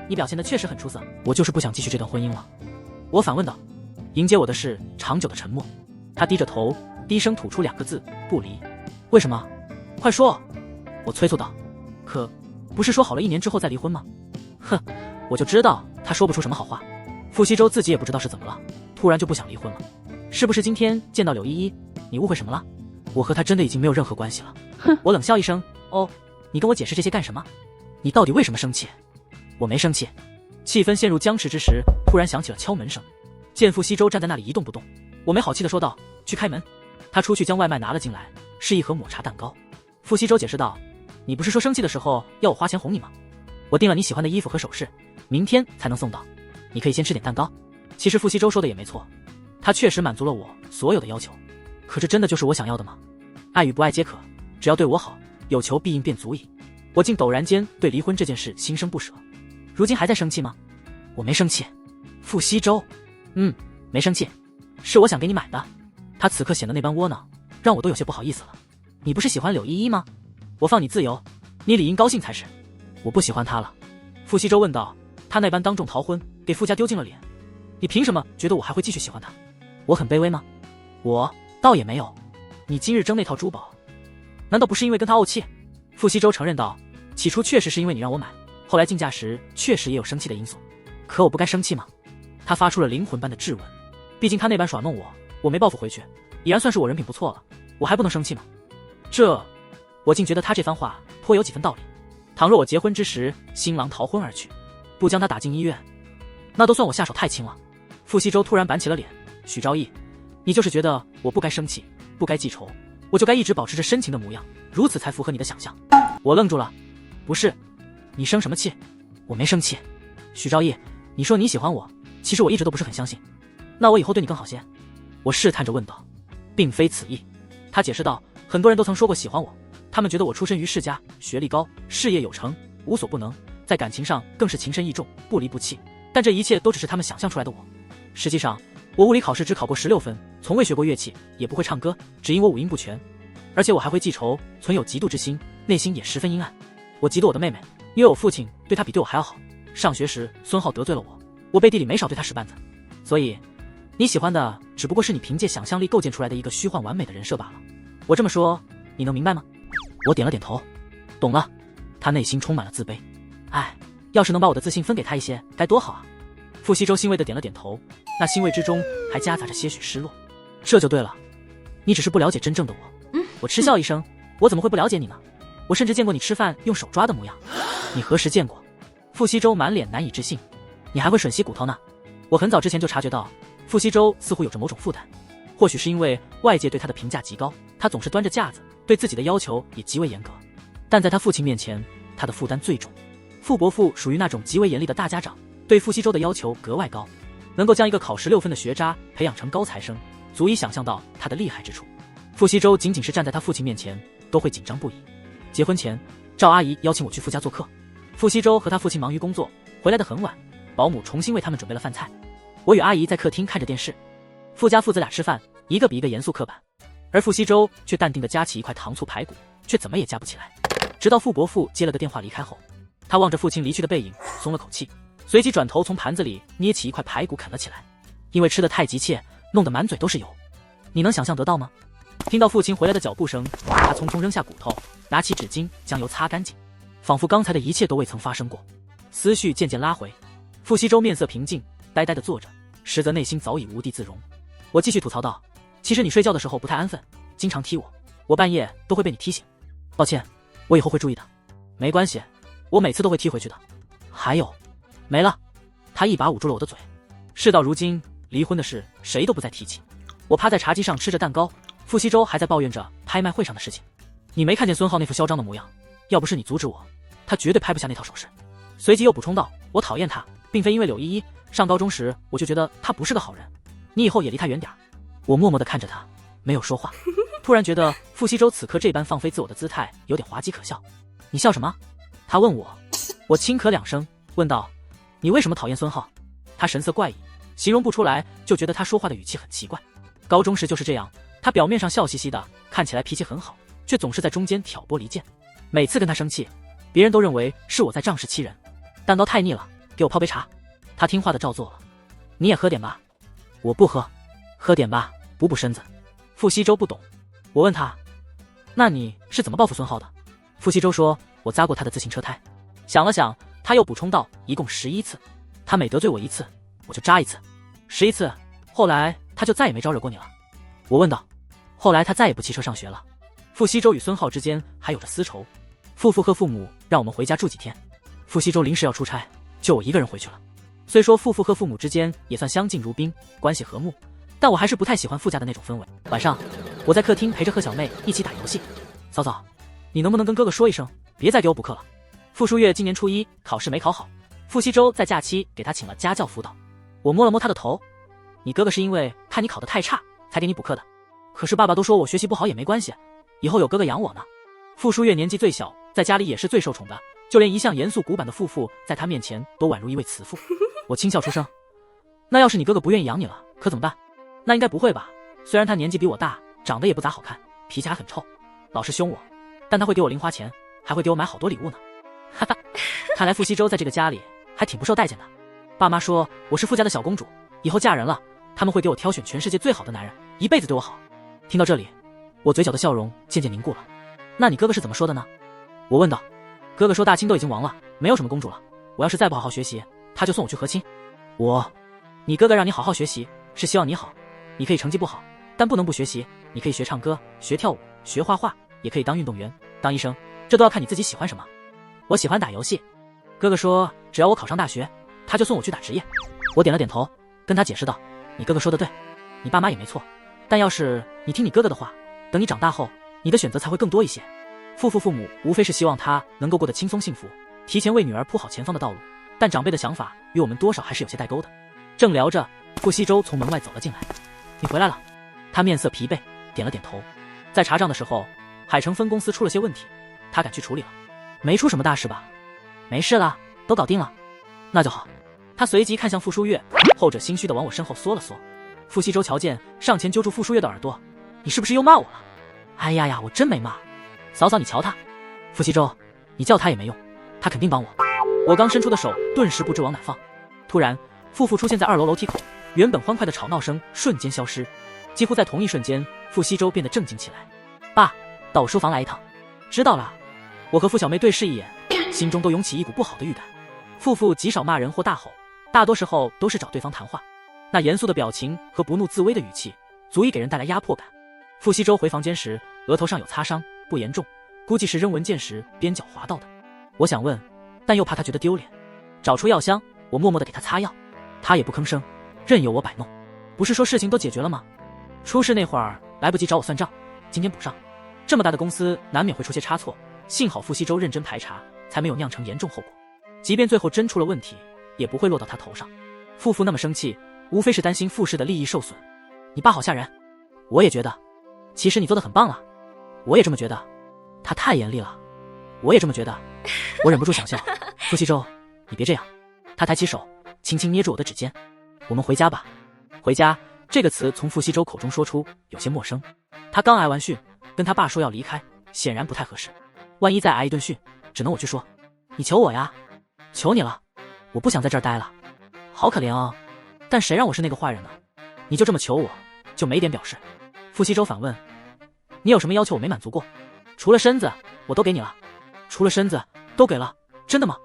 你表现的确实很出色。我就是不想继续这段婚姻了。我反问道。迎接我的是长久的沉默。他低着头，低声吐出2个字：不离。为什么？快说！我催促道。可不是说好了1年之后再离婚吗？哼，我就知道他说不出什么好话。傅西周自己也不知道是怎么了，突然就不想离婚了。是不是今天见到柳依依，你误会什么了？我和她真的已经没有任何关系了。哼！我冷笑一声。哦，你跟我解释这些干什么？你到底为什么生气？我没生气。气氛陷入僵持之时，突然响起了敲门声。见傅西周站在那里一动不动，我没好气地说道：“去开门。”他出去将外卖拿了进来，是一盒抹茶蛋糕。傅西周解释道：“你不是说生气的时候要我花钱哄你吗？我订了你喜欢的衣服和首饰，明天才能送到，你可以先吃点蛋糕。”其实傅西周说的也没错，他确实满足了我所有的要求。可这真的就是我想要的吗？爱与不爱皆可，只要对我好，有求必应便足矣。我竟陡然间对离婚这件事心生不舍，如今还在生气吗？我没生气。傅西周，没生气，是我想给你买的。他此刻显得那般窝囊，让我都有些不好意思了。你不是喜欢柳依依吗？我放你自由，你理应高兴才是。我不喜欢她了。傅西周问道。他那般当众逃婚，给傅家丢尽了脸。你凭什么觉得我还会继续喜欢她？我很卑微吗？我倒也没有。你今日争那套珠宝，难道不是因为跟他怄气？傅西周承认道。起初确实是因为你让我买，后来竞价时确实也有生气的因素。可我不该生气吗？他发出了灵魂般的质问。毕竟他那般耍弄我，我没报复回去，已然算是我人品不错了，我还不能生气吗？我竟觉得他这番话颇有几分道理。倘若我结婚之时新郎逃婚而去，不将他打进医院，那都算我下手太轻了。傅西周突然板起了脸。许昭义，你就是觉得我不该生气，不该记仇，我就该一直保持着深情的模样，如此才符合你的想象。我愣住了。不是，你生什么气？我没生气。许昭义，你说你喜欢我，其实我一直都不是很相信。那我以后对你更好些？我试探着问道。并非此意。他解释道，很多人都曾说过喜欢我，他们觉得我出身于世家，学历高，事业有成，无所不能，在感情上更是情深意重，不离不弃。但这一切都只是他们想象出来的我。实际上，我物理考试只考过16分，从未学过乐器，也不会唱歌，只因我五音不全。而且我还会记仇，存有嫉妒之心，内心也十分阴暗。我嫉妒我的妹妹，因为我父亲对她比对我还要好。上学时，孙浩得罪了我，我背地里没少对他使绊子。所以，你喜欢的只不过是你凭借想象力构建出来的一个虚幻完美的人设罢了。我这么说，你能明白吗？我点了点头，懂了。他内心充满了自卑。哎，要是能把我的自信分给他一些，该多好啊！傅西周欣慰地点了点头，那欣慰之中还夹杂着些许失落。这就对了，你只是不了解真正的我。我嗤笑一声，我怎么会不了解你呢？我甚至见过你吃饭用手抓的模样。你何时见过？傅西周满脸难以置信。你还会吮吸骨头呢？我很早之前就察觉到，傅西周似乎有着某种负担。或许是因为外界对他的评价极高，他总是端着架子，对自己的要求也极为严格。但在他父亲面前，他的负担最重。傅伯父属于那种极为严厉的大家长，对傅西周的要求格外高，能够将一个考试6分的学渣培养成高材生，足以想象到他的厉害之处。傅西周仅仅是站在他父亲面前，都会紧张不已。结婚前，赵阿姨邀请我去傅家做客，傅西周和他父亲忙于工作，回来得很晚，保姆重新为他们准备了饭菜。我与阿姨在客厅看着电视，傅家父子俩吃饭，一个比一个严肃刻板，而傅西周却淡定地夹起一块糖醋排骨，却怎么也夹不起来。直到傅伯父接了个电话离开后，他望着父亲离去的背影，松了口气，随即转头从盘子里捏起一块排骨啃了起来。因为吃得太急切，弄得满嘴都是油。你能想象得到吗？听到父亲回来的脚步声，他匆匆扔下骨头，拿起纸巾将油擦干净，仿佛刚才的一切都未曾发生过。思绪渐渐拉回，傅西周面色平静，呆呆地坐着，实则内心早已无地自容。我继续吐槽道：其实你睡觉的时候不太安分，经常踢我，我半夜都会被你踢醒。抱歉，我以后会注意的。没关系，我每次都会踢回去的。还有，没了。他一把捂住了我的嘴。事到如今，离婚的事谁都不再提起。我趴在茶几上吃着蛋糕，傅西周还在抱怨着拍卖会上的事情。你没看见孙浩那副嚣张的模样？要不是你阻止我，他绝对拍不下那套首饰。随即又补充道：我讨厌他，并非因为柳依依，上高中时我就觉得他不是个好人。你以后也离他远点。我默默地看着他，没有说话。突然觉得傅西周此刻这般放飞自我的姿态有点滑稽可笑。你笑什么？他问我。我轻咳2声，问道：你为什么讨厌孙浩？他神色怪异，形容不出来，就觉得他说话的语气很奇怪。高中时就是这样，他表面上笑嘻嘻的，看起来脾气很好，却总是在中间挑拨离间。每次跟他生气，别人都认为是我在仗势欺人。蛋糕太腻了，给我泡杯茶。他听话的照做了。你也喝点吧。我不喝。喝点吧，补补身子。傅西周不懂。我问他，那你是怎么报复孙浩的？傅西周说，我砸过他的自行车胎。想了想，他又补充道，一共11次。他每得罪我1次，我就扎1次。11次，后来他就再也没招惹过你了。我问道，后来他再也不骑车上学了。傅西周与孙浩之间还有着私仇，傅父和父母让我们回家住几天。傅西周临时要出差，就我一个人回去了。虽说傅父和父母之间也算相敬如宾，关系和睦，但我还是不太喜欢傅家的那种氛围。晚上，我在客厅陪着贺小妹一起打游戏。嫂嫂，你能不能跟哥哥说一声，别再给我补课了？傅书月今年初1考试没考好，傅西周在假期给他请了家教辅导。我摸了摸他的头，你哥哥是因为看你考得太差才给你补课的。可是爸爸都说我学习不好也没关系，以后有哥哥养我呢。傅书月年纪最小，在家里也是最受宠的，就连一向严肃古板的傅父在他面前都宛如一位慈父。我轻笑出声，那要是你哥哥不愿意养你了，可怎么办？那应该不会吧，虽然他年纪比我大，长得也不咋好看，脾气还很臭，老是凶我，但他会给我零花钱，还会给我买好多礼物呢。哈哈，看来傅西周在这个家里还挺不受待见的。爸妈说我是傅家的小公主，以后嫁人了，他们会给我挑选全世界最好的男人，一辈子对我好。听到这里，我嘴角的笑容渐渐凝固了。那你哥哥是怎么说的呢？我问道。哥哥说大清都已经亡了，没有什么公主了，我要是再不好好学习，他就送我去和亲。你哥哥让你好好学习，是希望你好，你可以成绩不好，但不能不学习，你可以学唱歌，学跳舞，学画画，也可以当运动员，当医生，这都要看你自己喜欢什么。我喜欢打游戏。哥哥说只要我考上大学，他就送我去打职业。我点了点头，跟他解释道，你哥哥说的对，你爸妈也没错，但要是你听你哥哥的话，等你长大后，你的选择才会更多一些。傅父父母无非是希望他能够过得轻松幸福，提前为女儿铺好前方的道路，但长辈的想法与我们多少还是有些代沟的。正聊着，傅西周从门外走了进来。你回来了。他面色疲惫，点了点头。在查账的时候，海城分公司出了些问题，他赶去处理了。没出什么大事吧？没事了，都搞定了。那就好。他随即看向傅书月，后者心虚地往我身后缩了缩。傅西周瞧见，上前揪住傅书月的耳朵，你是不是又骂我了？哎呀呀，我真没骂。嫂嫂你瞧他。傅西周，你叫他也没用，他肯定帮我。我刚伸出的手顿时不知往哪放。突然，傅父出现在2楼楼梯口，原本欢快的吵闹声瞬间消失。几乎在同一瞬间，傅西周变得正经起来。爸，到我书房来一趟。知道了。我和傅小妹对视一眼，心中都涌起一股不好的预感。傅父极少骂人或大吼，大多时候都是找对方谈话。那严肃的表情和不怒自威的语气，足以给人带来压迫感。傅西周回房间时，额头上有擦伤，不严重，估计是扔文件时边角划到的。我想问，但又怕他觉得丢脸。找出药箱，我默默地给他擦药，他也不吭声，任由我摆弄。不是说事情都解决了吗？出事那会儿来不及找我算账，今天补上。这么大的公司难免会出些差错，幸好傅西周认真排查，才没有酿成严重后果。即便最后真出了问题，也不会落到他头上。傅父那么生气，无非是担心傅氏的利益受损。你爸好吓人。我也觉得。其实你做得很棒了。我也这么觉得。他太严厉了。我也这么觉得。我忍不住想笑。傅西周，你别这样。他抬起手，轻轻捏住我的指尖。我们回家吧。回家这个词从傅西周口中说出，有些陌生。他刚挨完训，跟他爸说要离开，显然不太合适。万一再挨一顿训，只能我去说。你求我呀。求你了。我不想在这儿待了。好可怜哦。但谁让我是那个坏人呢？你就这么求我，就没点表示？傅西周反问。你有什么要求我没满足过？除了身子，我都给你了。除了身子，都给了。真的吗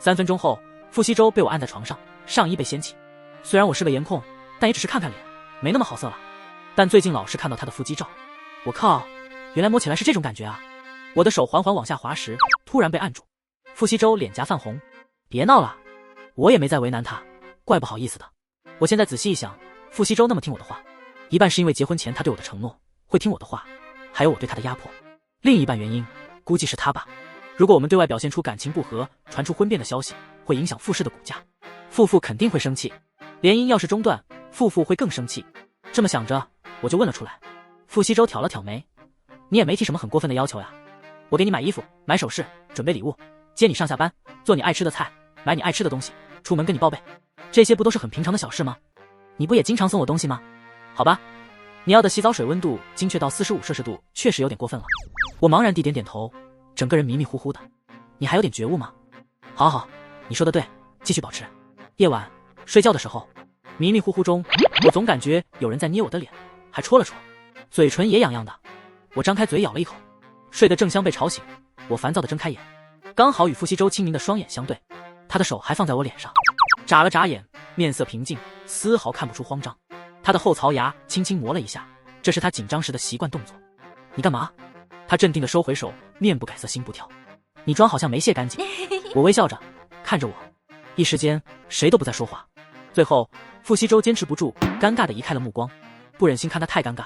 ？3分钟后，傅西周被我按在床上，上衣被掀起。虽然我是个颜控，但也只是看看脸，没那么好色了。但最近老是看到他的腹肌照。我靠，原来摸起来是这种感觉啊！我的手缓缓往下滑时，突然被按住。傅西周脸颊泛红。别闹了。我也没再为难他，怪不好意思的。我现在仔细一想，傅西周那么听我的话，一半是因为结婚前他对我的承诺，会听我的话，还有我对他的压迫。另一半原因，估计是他吧。如果我们对外表现出感情不和，传出婚变的消息，会影响傅氏的股价，傅父肯定会生气。联姻要是中断，傅父会更生气。这么想着，我就问了出来。傅西周挑了挑眉。你也没提什么很过分的要求呀。我给你买衣服，买首饰，准备礼物，接你上下班，做你爱吃的菜，买你爱吃的东西，出门跟你报备。这些不都是很平常的小事吗？你不也经常送我东西吗？好吧，你要的洗澡水温度精确到45摄氏度，确实有点过分了。我茫然地点点头，整个人迷迷糊糊的。你还有点觉悟吗？好好，你说的对，继续保持。夜晚睡觉的时候，迷迷糊糊中，我总感觉有人在捏我的脸，还戳了戳，嘴唇也痒痒的。我张开嘴咬了一口，睡得正香被吵醒，我烦躁地睁开眼，刚好与傅西周清明的双眼相对，他的手还放在我脸上，眨了眨眼，面色平静，丝毫看不出慌张。他的后槽牙轻轻磨了一下，这是他紧张时的习惯动作。你干嘛？他镇定地收回手，面不改色心不跳。你妆好像没卸干净。我微笑着看着我，一时间谁都不再说话。最后傅西周坚持不住，尴尬地移开了目光，不忍心看他太尴尬。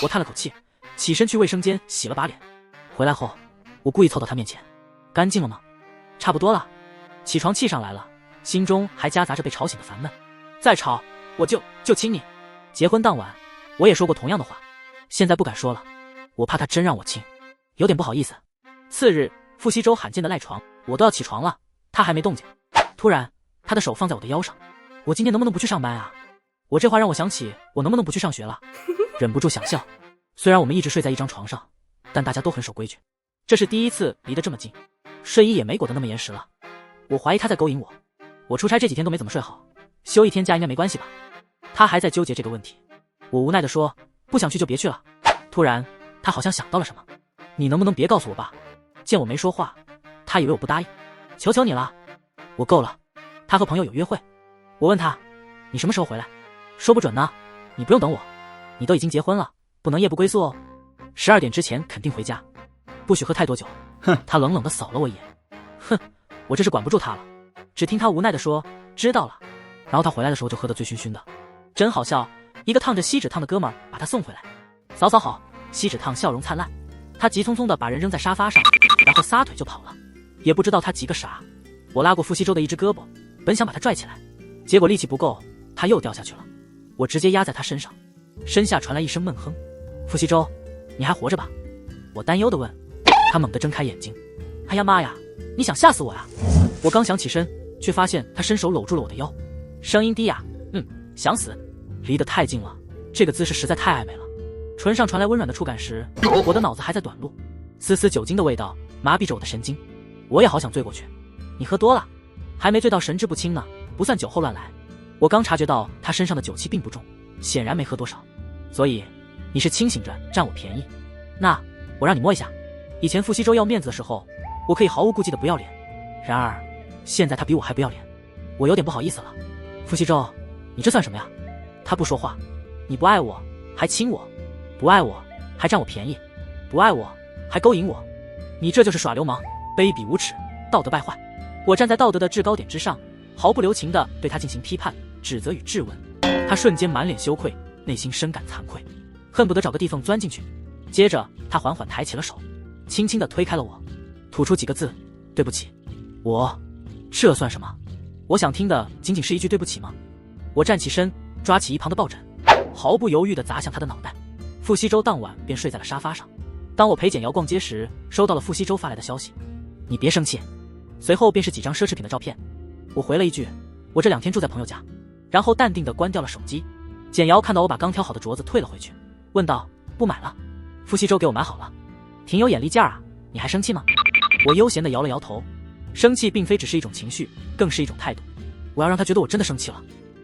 我叹了口气，起身去卫生间洗了把脸。回来后，我故意凑到他面前。干净了吗？差不多了。起床气上来了，心中还夹杂着被吵醒的烦闷。再吵我就亲你。结婚当晚我也说过同样的话，现在不敢说了，我怕他真让我亲，有点不好意思。次日傅西周罕见的赖床，我都要起床了，他还没动静。突然他的手放在我的腰上。我今天能不能不去上班啊？我这话让我想起我能不能不去上学了，忍不住想笑。虽然我们一直睡在一张床上，但大家都很守规矩。这是第一次离得这么近，睡衣也没裹得那么严实了。我怀疑他在勾引我。我出差这几天都没怎么睡好，休1天假应该没关系吧？他还在纠结这个问题。我无奈地说，不想去就别去了。突然他好像想到了什么。你能不能别告诉我爸？见我没说话，他以为我不答应。求求你了。我够了。他和朋友有约会。我问他，你什么时候回来？说不准呢。你不用等我，你都已经结婚了，不能夜不归宿哦。12点之前肯定回家，不许喝太多酒。哼！他冷冷地扫了我一眼。哼，我这是管不住他了。只听他无奈地说，知道了。然后他回来的时候就喝得醉醺醺的，真好笑。一个烫着锡纸烫的哥们儿把他送回来。嫂嫂好。锡纸烫笑容灿烂。他急匆匆地把人扔在沙发上，然后撒腿就跑了。也不知道他急个啥。我拉过傅西周的一只胳膊，本想把他拽起来，结果力气不够，他又掉下去了。我直接压在他身上，身下传来一声闷哼。傅西周，你还活着吧？我担忧地问。他猛地睁开眼睛。哎呀妈呀，你想吓死我呀！我刚想起身，却发现他伸手搂住了我的腰，声音低哑，想死。离得太近了，这个姿势实在太暧昧了。唇上传来温软的触感时，我的脑子还在短路，丝丝酒精的味道麻痹着我的神经。我也好想醉过去。你喝多了？还没醉到神志不清呢，不算酒后乱来。我刚察觉到他身上的酒气并不重，显然没喝多少。所以你是清醒着占我便宜？那我让你摸一下。以前傅西周要面子的时候，我可以毫无顾忌的不要脸，然而现在他比我还不要脸，我有点不好意思了。傅西周，你这算什么呀？他不说话，你不爱我还亲我，不爱我还占我便宜，不爱我还勾引我，你这就是耍流氓，卑鄙无耻，道德败坏。我站在道德的制高点之上，毫不留情地对他进行批判、指责与质问。他瞬间满脸羞愧，内心深感惭愧，恨不得找个地缝钻进去。接着他缓缓抬起了手，轻轻地推开了我，吐出几个字：对不起。这算什么？我想听的仅仅是一句对不起吗？我站起身，抓起一旁的抱枕，毫不犹豫地砸向他的脑袋。傅西周当晚便睡在了沙发上。当我陪简瑶逛街时，收到了傅西周发来的消息：你别生气。随后便是几张奢侈品的照片。我回了一句：我这2天住在朋友家，然后淡定地关掉了手机。简瑶看到我把刚挑好的镯子退了回去，问道：不买了？傅西周给我买好了，挺有眼力劲儿啊，你还生气吗？我悠闲地摇了摇头，生气并非只是一种情绪，更是一种态度。我要让他觉得我真的生气了。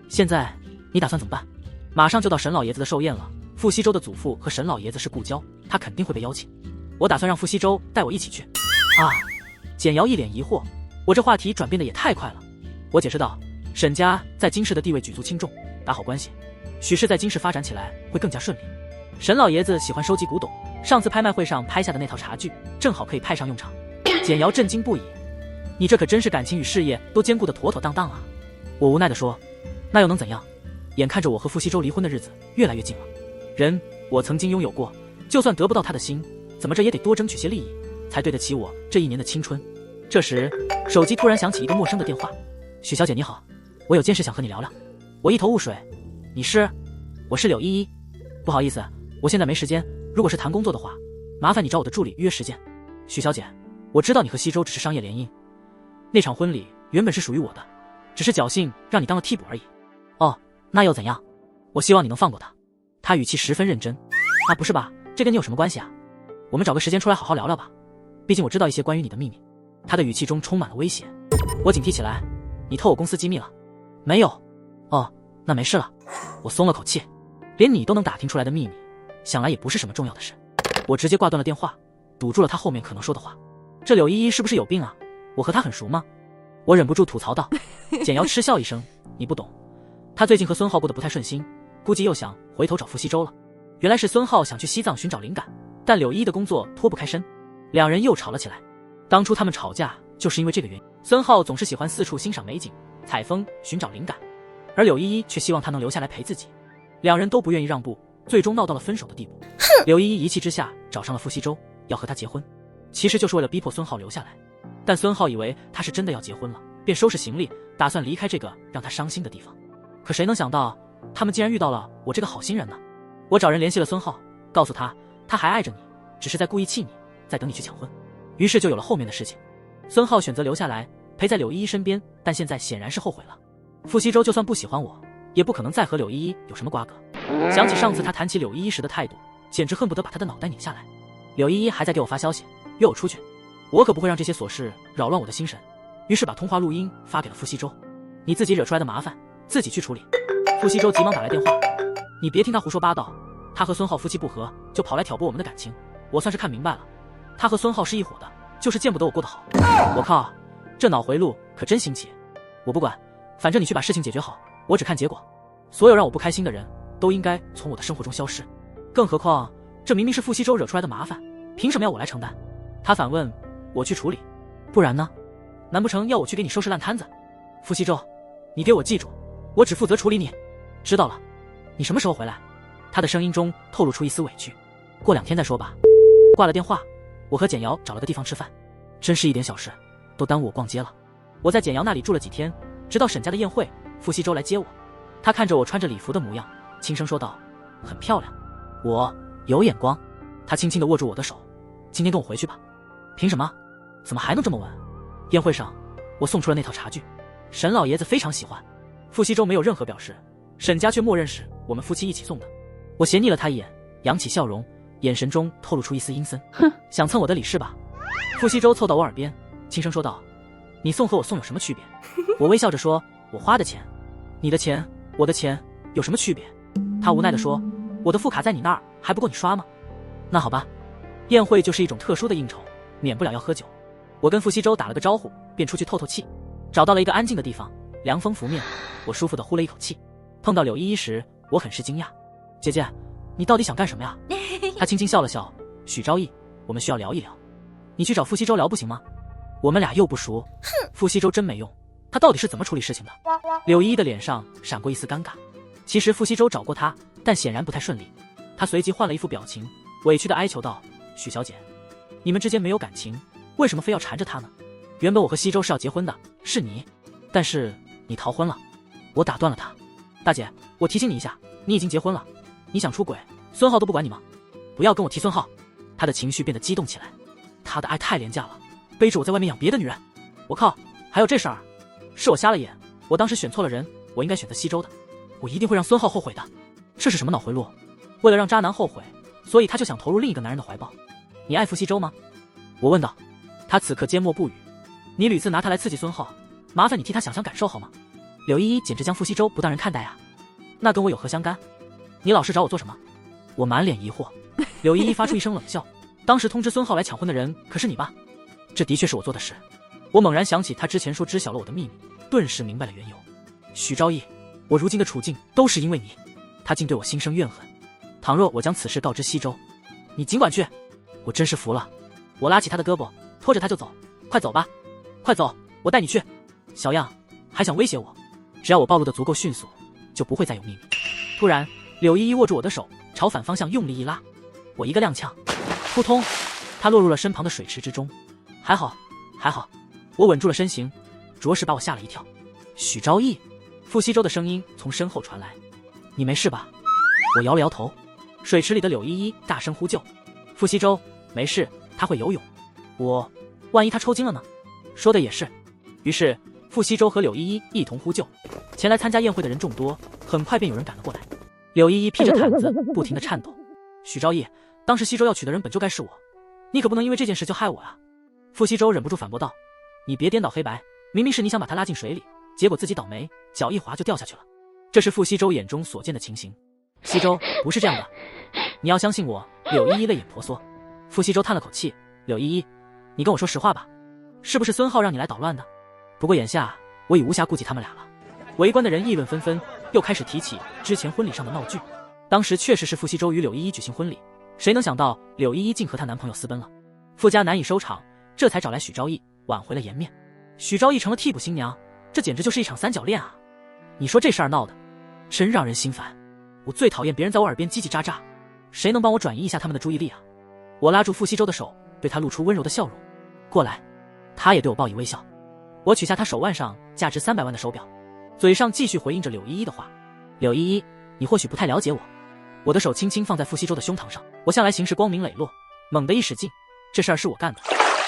现在你打算怎么办？马上就到沈老爷子的寿宴了，傅西周的祖父和沈老爷子是故交，他肯定会被邀请。我打算让傅西周带我一起去。啊！简瑶一脸疑惑，我这话题转变的也太快了。我解释道：沈家在金氏的地位举足轻重，打好关系，许是在金氏发展起来会更加顺利。沈老爷子喜欢收集古董，上次拍卖会上拍下的那套茶具正好可以派上用场。简瑶震惊不已：你这可真是感情与事业都兼顾得妥妥当当啊！我无奈地说：那又能怎样？眼看着我和傅西周离婚的日子越来越近了，人我曾经拥有过，就算得不到他的心，怎么着也得多争取些利益，才对得起我这1年的青春。这时手机突然响起一个陌生的电话：许小姐你好，我有件事想和你聊聊。我一头雾水：你是？我是柳依依。不好意思，我现在没时间，如果是谈工作的话，麻烦你找我的助理约时间。许小姐，我知道你和西周只是商业联姻，那场婚礼原本是属于我的，只是侥幸让你当了替补而已。哦，那又怎样？我希望你能放过他。他语气十分认真。啊，不是吧，这跟你有什么关系啊？我们找个时间出来好好聊聊吧，毕竟我知道一些关于你的秘密。他的语气中充满了威胁。我警惕起来：你偷我公司机密了？没有。哦，那没事了。我松了口气，连你都能打听出来的秘密，想来也不是什么重要的事。我直接挂断了电话，堵住了他后面可能说的话。这柳依依是不是有病啊？我和她很熟吗？我忍不住吐槽道。简瑶嗤笑一声：你不懂，他最近和孙浩过得不太顺心，估计又想回头找傅西周了。原来是孙浩想去西藏寻找灵感，但柳依依的工作脱不开身，2人又吵了起来。当初他们吵架就是因为这个原因。孙浩总是喜欢四处欣赏美景、采风、寻找灵感，而柳依依却希望他能留下来陪自己。2人都不愿意让步，最终闹到了分手的地步。柳依依一气之下找上了傅西周，要和他结婚，其实就是为了逼迫孙浩留下来。但孙浩以为他是真的要结婚了，便收拾行李，打算离开这个让他伤心的地方。可谁能想到，他们竟然遇到了我这个好心人呢？我找人联系了孙浩，告诉他他还爱着你，只是在故意气你，在等你去抢婚。于是就有了后面的事情。孙浩选择留下来陪在柳依依身边，但现在显然是后悔了。傅西周就算不喜欢我，也不可能再和柳依依有什么瓜葛。想起上次他谈起柳依依时的态度，简直恨不得把他的脑袋拧下来。柳依依还在给我发消息约我出去，我可不会让这些琐事扰乱我的心神，于是把通话录音发给了傅西周。你自己惹出来的麻烦自己去处理。傅西周急忙打来电话：你别听他胡说八道，他和孙浩夫妻不和，就跑来挑拨我们的感情，我算是看明白了，他和孙浩是一伙的，就是见不得我过得好。我靠，这脑回路可真新奇。我不管，反正你去把事情解决好，我只看结果。所有让我不开心的人都应该从我的生活中消失，更何况这明明是傅西周惹出来的麻烦，凭什么要我来承担？他反问：我去处理，不然呢？难不成要我去给你收拾烂摊子？傅西周，你给我记住，我只负责处理你。知道了。你什么时候回来？他的声音中透露出一丝委屈。过2天再说吧。挂了电话，我和简瑶找了个地方吃饭。真是一点小事都耽误我逛街了。我在简瑶那里住了几天，直到沈家的宴会，傅西周来接我。他看着我穿着礼服的模样，轻声说道：很漂亮。我有眼光。他轻轻地握住我的手：今天跟我回去吧。凭什么？怎么还能这么晚？宴会上我送出了那套茶具，沈老爷子非常喜欢。傅西周没有任何表示，沈家却默认是我们夫妻一起送的。我斜睨了他一眼，扬起笑容，眼神中透露出一丝阴森。哼，想蹭我的礼是吧？傅西周凑到我耳边，轻声说道：你送和我送有什么区别？我微笑着说：我花的钱，你的钱，我的钱有什么区别？他无奈地说：我的副卡在你那儿还不够你刷吗？那好吧。宴会就是一种特殊的应酬，免不了要喝酒。我跟傅西周打了个招呼，便出去透透气，找到了一个安静的地方，凉风拂面，我舒服地呼了一口气。碰到柳依依时，我很是惊讶。姐姐，你到底想干什么呀？她轻轻笑了笑。许昭义，我们需要聊一聊。你去找傅西周聊不行吗？我们俩又不熟。傅西周真没用，他到底是怎么处理事情的？柳依依的脸上闪过一丝尴尬。其实傅西周找过他，但显然不太顺利。他随即换了一副表情，委屈地哀求道：许小姐，你们之间没有感情，为什么非要缠着他呢？原本我和西周是要结婚的，是你，但是你逃婚了。我打断了他。大姐，我提醒你一下，你已经结婚了，你想出轨，孙浩都不管你吗？不要跟我提孙浩。他的情绪变得激动起来。他的爱太廉价了，背着我在外面养别的女人。我靠，还有这事儿？是我瞎了眼，我当时选错了人，我应该选择西周的。我一定会让孙浩后悔的。这是什么脑回路？为了让渣男后悔，所以他就想投入另一个男人的怀抱。你爱傅西周吗？我问道。他此刻缄默不语。你屡次拿他来刺激孙浩，麻烦你替他想想感受好吗？柳依依简直将傅西周不当人看待啊！那跟我有何相干？你老是找我做什么？我满脸疑惑。柳依依发出一声冷笑。当时通知孙浩来抢婚的人可是你吧？这的确是我做的事。我猛然想起他之前说知晓了我的秘密，顿时明白了缘由。许昭义，我如今的处境都是因为你，他竟对我心生怨恨。倘若我将此事告知西周，你尽管去。我真是服了。我拉起他的胳膊，拖着他就走。快走吧，快走，我带你去。小样，还想威胁我？只要我暴露的足够迅速，就不会再有秘密。突然，柳依依握住我的手，朝反方向用力一拉，我一个踉跄，扑通，他落入了身旁的水池之中。还好，还好，我稳住了身形，着实把我吓了一跳。许昭义，傅西周的声音从身后传来：你没事吧？我摇了摇头。水池里的柳依依大声呼救：傅西周，没事，他会游泳。万一他抽筋了呢？说的也是。于是傅西周和柳依依一同呼救。前来参加宴会的人众多，很快便有人赶了过来。柳依依披着毯子，不停地颤抖。许昭义，当时西周要娶的人本就该是我，你可不能因为这件事就害我啊！傅西周忍不住反驳道：你别颠倒黑白，明明是你想把他拉进水里，结果自己倒霉，脚一滑就掉下去了。这是傅西周眼中所见的情形。西周，不是这样的，你要相信我。柳依依泪眼婆娑。傅西周叹了口气：柳依依，你跟我说实话吧，是不是孙浩让你来捣乱的？不过眼下我已无暇顾及他们俩了。围观的人议论纷纷，又开始提起之前婚礼上的闹剧。当时确实是傅西周与柳依依举行婚礼，谁能想到柳依依竟和她男朋友私奔了。傅家难以收场，这才找来许昭义挽回了颜面。许昭义成了替补新娘，这简直就是一场三角恋啊！你说这事儿闹的真让人心烦。我最讨厌别人在我耳边叽叽喳喳，谁能帮我转移一下他们的注意力啊？我拉住傅西周的手，对他露出温柔的笑容。过来。他也对我报以微笑。我取下他手腕上价值300万的手表，嘴上继续回应着柳依依的话。柳依依，你或许不太了解我。我的手轻轻放在傅西周的胸膛上。我向来行事光明磊落，猛地一使劲，这事儿是我干的。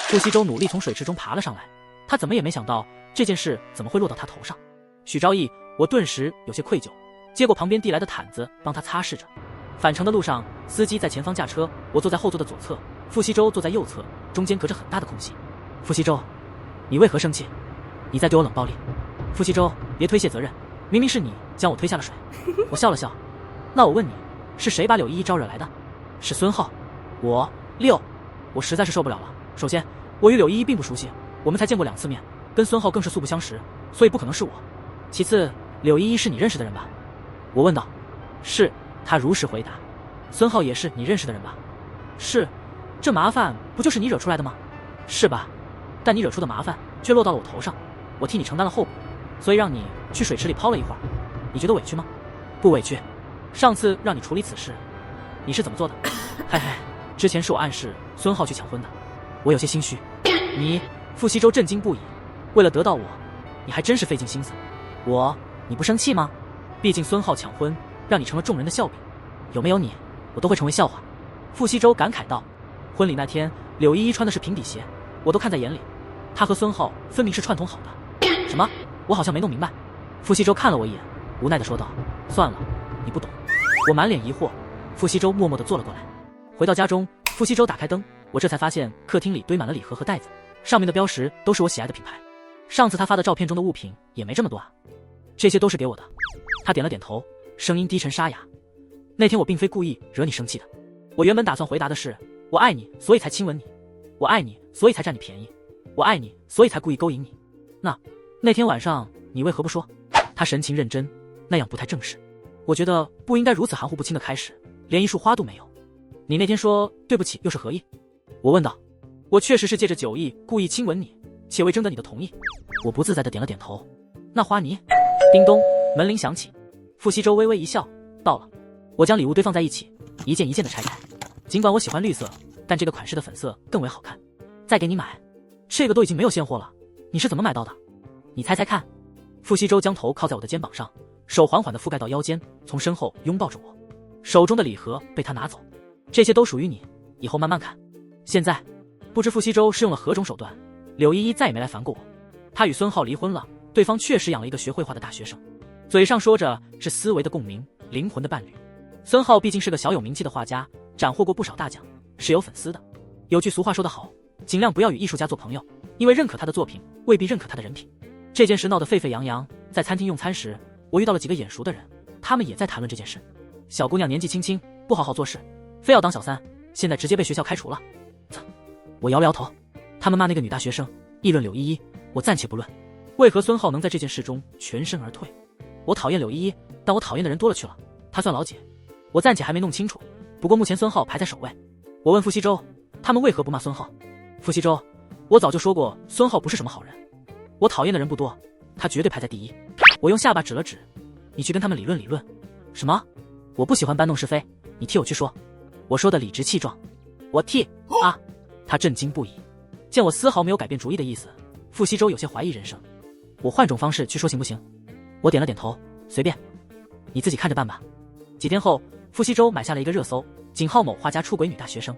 傅西周努力从水池中爬了上来，他怎么也没想到这件事怎么会落到他头上。许昭义，我顿时有些愧疚，接过旁边递来的毯子帮他擦拭着。返程的路上，司机在前方驾车，我坐在后座的左侧，傅西周坐在右侧，中间隔着很大的空隙。傅西周，你为何生气？你在对我冷暴力。傅西周，别推卸责任，明明是你将我推下了水。我笑了笑。那我问你，是谁把柳依依招惹来的？是孙浩。我实在是受不了了。首先，我与柳依依并不熟悉，我们才见过2次面，跟孙浩更是素不相识，所以不可能是我。其次，柳依依是你认识的人吧？我问道。是，他如实回答。孙浩也是你认识的人吧？是，这麻烦不就是你惹出来的吗？是吧？但你惹出的麻烦却落到了我头上，我替你承担了后果，所以让你去水池里泡了一会儿，你觉得委屈吗？不委屈。上次让你处理此事，你是怎么做的？嘿嘿，之前是我暗示孙浩去抢婚的，我有些心虚。你，傅西周震惊不已，为了得到我，你还真是费尽心思。你不生气吗？毕竟孙浩抢婚让你成了众人的笑柄，有没有你，我都会成为笑话。傅西周感慨道。婚礼那天，柳依依穿的是平底鞋，我都看在眼里，她和孙浩分明是串通好的。什么？我好像没弄明白。傅西周看了我一眼，无奈地说道：算了，你不懂。我满脸疑惑。傅西周默默地坐了过来。回到家中，傅西周打开灯，我这才发现客厅里堆满了礼盒和袋子，上面的标识都是我喜爱的品牌。上次他发的照片中的物品也没这么多啊。这些都是给我的。他点了点头，声音低沉沙哑。那天我并非故意惹你生气的，我原本打算回答的是我爱你，所以才亲吻你，我爱你，所以才占你便宜，我爱你，所以才故意勾引你。那天晚上你为何不说？他神情认真，那样不太正式。我觉得不应该如此含糊不清的开始，连一束花都没有。你那天说对不起又是何意？我问道。我确实是借着酒意故意亲吻你，且未征得你的同意。我不自在地点了点头。那花泥……叮咚，门铃响起。傅西周微微一笑，到了。我将礼物堆放在一起，一件一件地拆开。尽管我喜欢绿色，但这个款式的粉色更为好看。再给你买。这个都已经没有现货了，你是怎么买到的？你猜猜看。傅西周将头靠在我的肩膀上，手缓缓地覆盖到腰间，从身后拥抱着我。手中的礼盒被他拿走，这些都属于你，以后慢慢看。现在不知傅西周是用了何种手段，柳依依再也没来烦过我。他与孙浩离婚了，对方确实养了一个学绘画的大学生，嘴上说着是思维的共鸣，灵魂的伴侣。孙浩毕竟是个小有名气的画家，斩获过不少大奖，是有粉丝的。有句俗话说得好，尽量不要与艺术家做朋友，因为认可他的作品未必认可他的人品。这件事闹得沸沸扬扬，在餐厅用餐时，我遇到了几个眼熟的人，他们也在谈论这件事。小姑娘年纪轻轻，不好好做事，非要当小三，现在直接被学校开除了。我摇了摇头。他们骂那个女大学生，议论柳依依，我暂且不论。为何孙浩能在这件事中全身而退？我讨厌柳依依，但我讨厌的人多了去了。她算老姐，我暂且还没弄清楚。不过目前孙浩排在首位。我问傅西周，他们为何不骂孙浩？傅西周，我早就说过，孙浩不是什么好人。我讨厌的人不多，他绝对排在第一。我用下巴指了指，你去跟他们理论理论。什么？我不喜欢搬弄是非，你替我去说。我说的理直气壮。我替啊！他震惊不已。见我丝毫没有改变主意的意思，傅西周有些怀疑人生。我换种方式去说行不行？我点了点头，随便，你自己看着办吧。几天后，傅西周买下了一个热搜：景浩某画家出轨女大学生。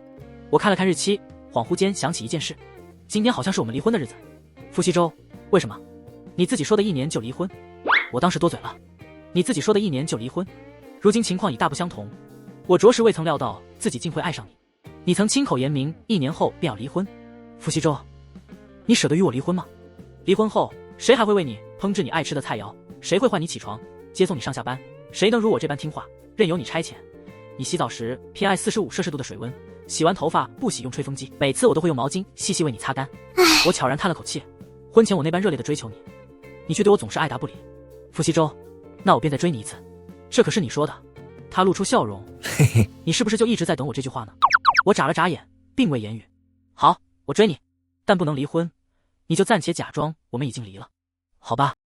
我看了看日期，恍惚间想起一件事，今天好像是我们离婚的日子。傅西周，为什么？你自己说的1年就离婚。我当时多嘴了，你自己说的1年就离婚，如今情况已大不相同。我着实未曾料到自己竟会爱上你。你曾亲口言明1年后便要离婚。傅西周，你舍得与我离婚吗？离婚后，谁还会为你烹制你爱吃的菜肴？谁会唤你起床，接送你上下班？谁能如我这般听话，任由你差遣？你洗澡时偏爱45摄氏度的水温，洗完头发不洗用吹风机，每次我都会用毛巾细细为你擦干。我悄然叹了口气，婚前我那般热烈的追求你，你却对我总是爱答不理。傅西周，那我便再追你一次。这可是你说的。他露出笑容，你是不是就一直在等我这句话呢？我眨了眨眼，并未言语。好，我追你，但不能离婚，你就暂且假装我们已经离了，好吧？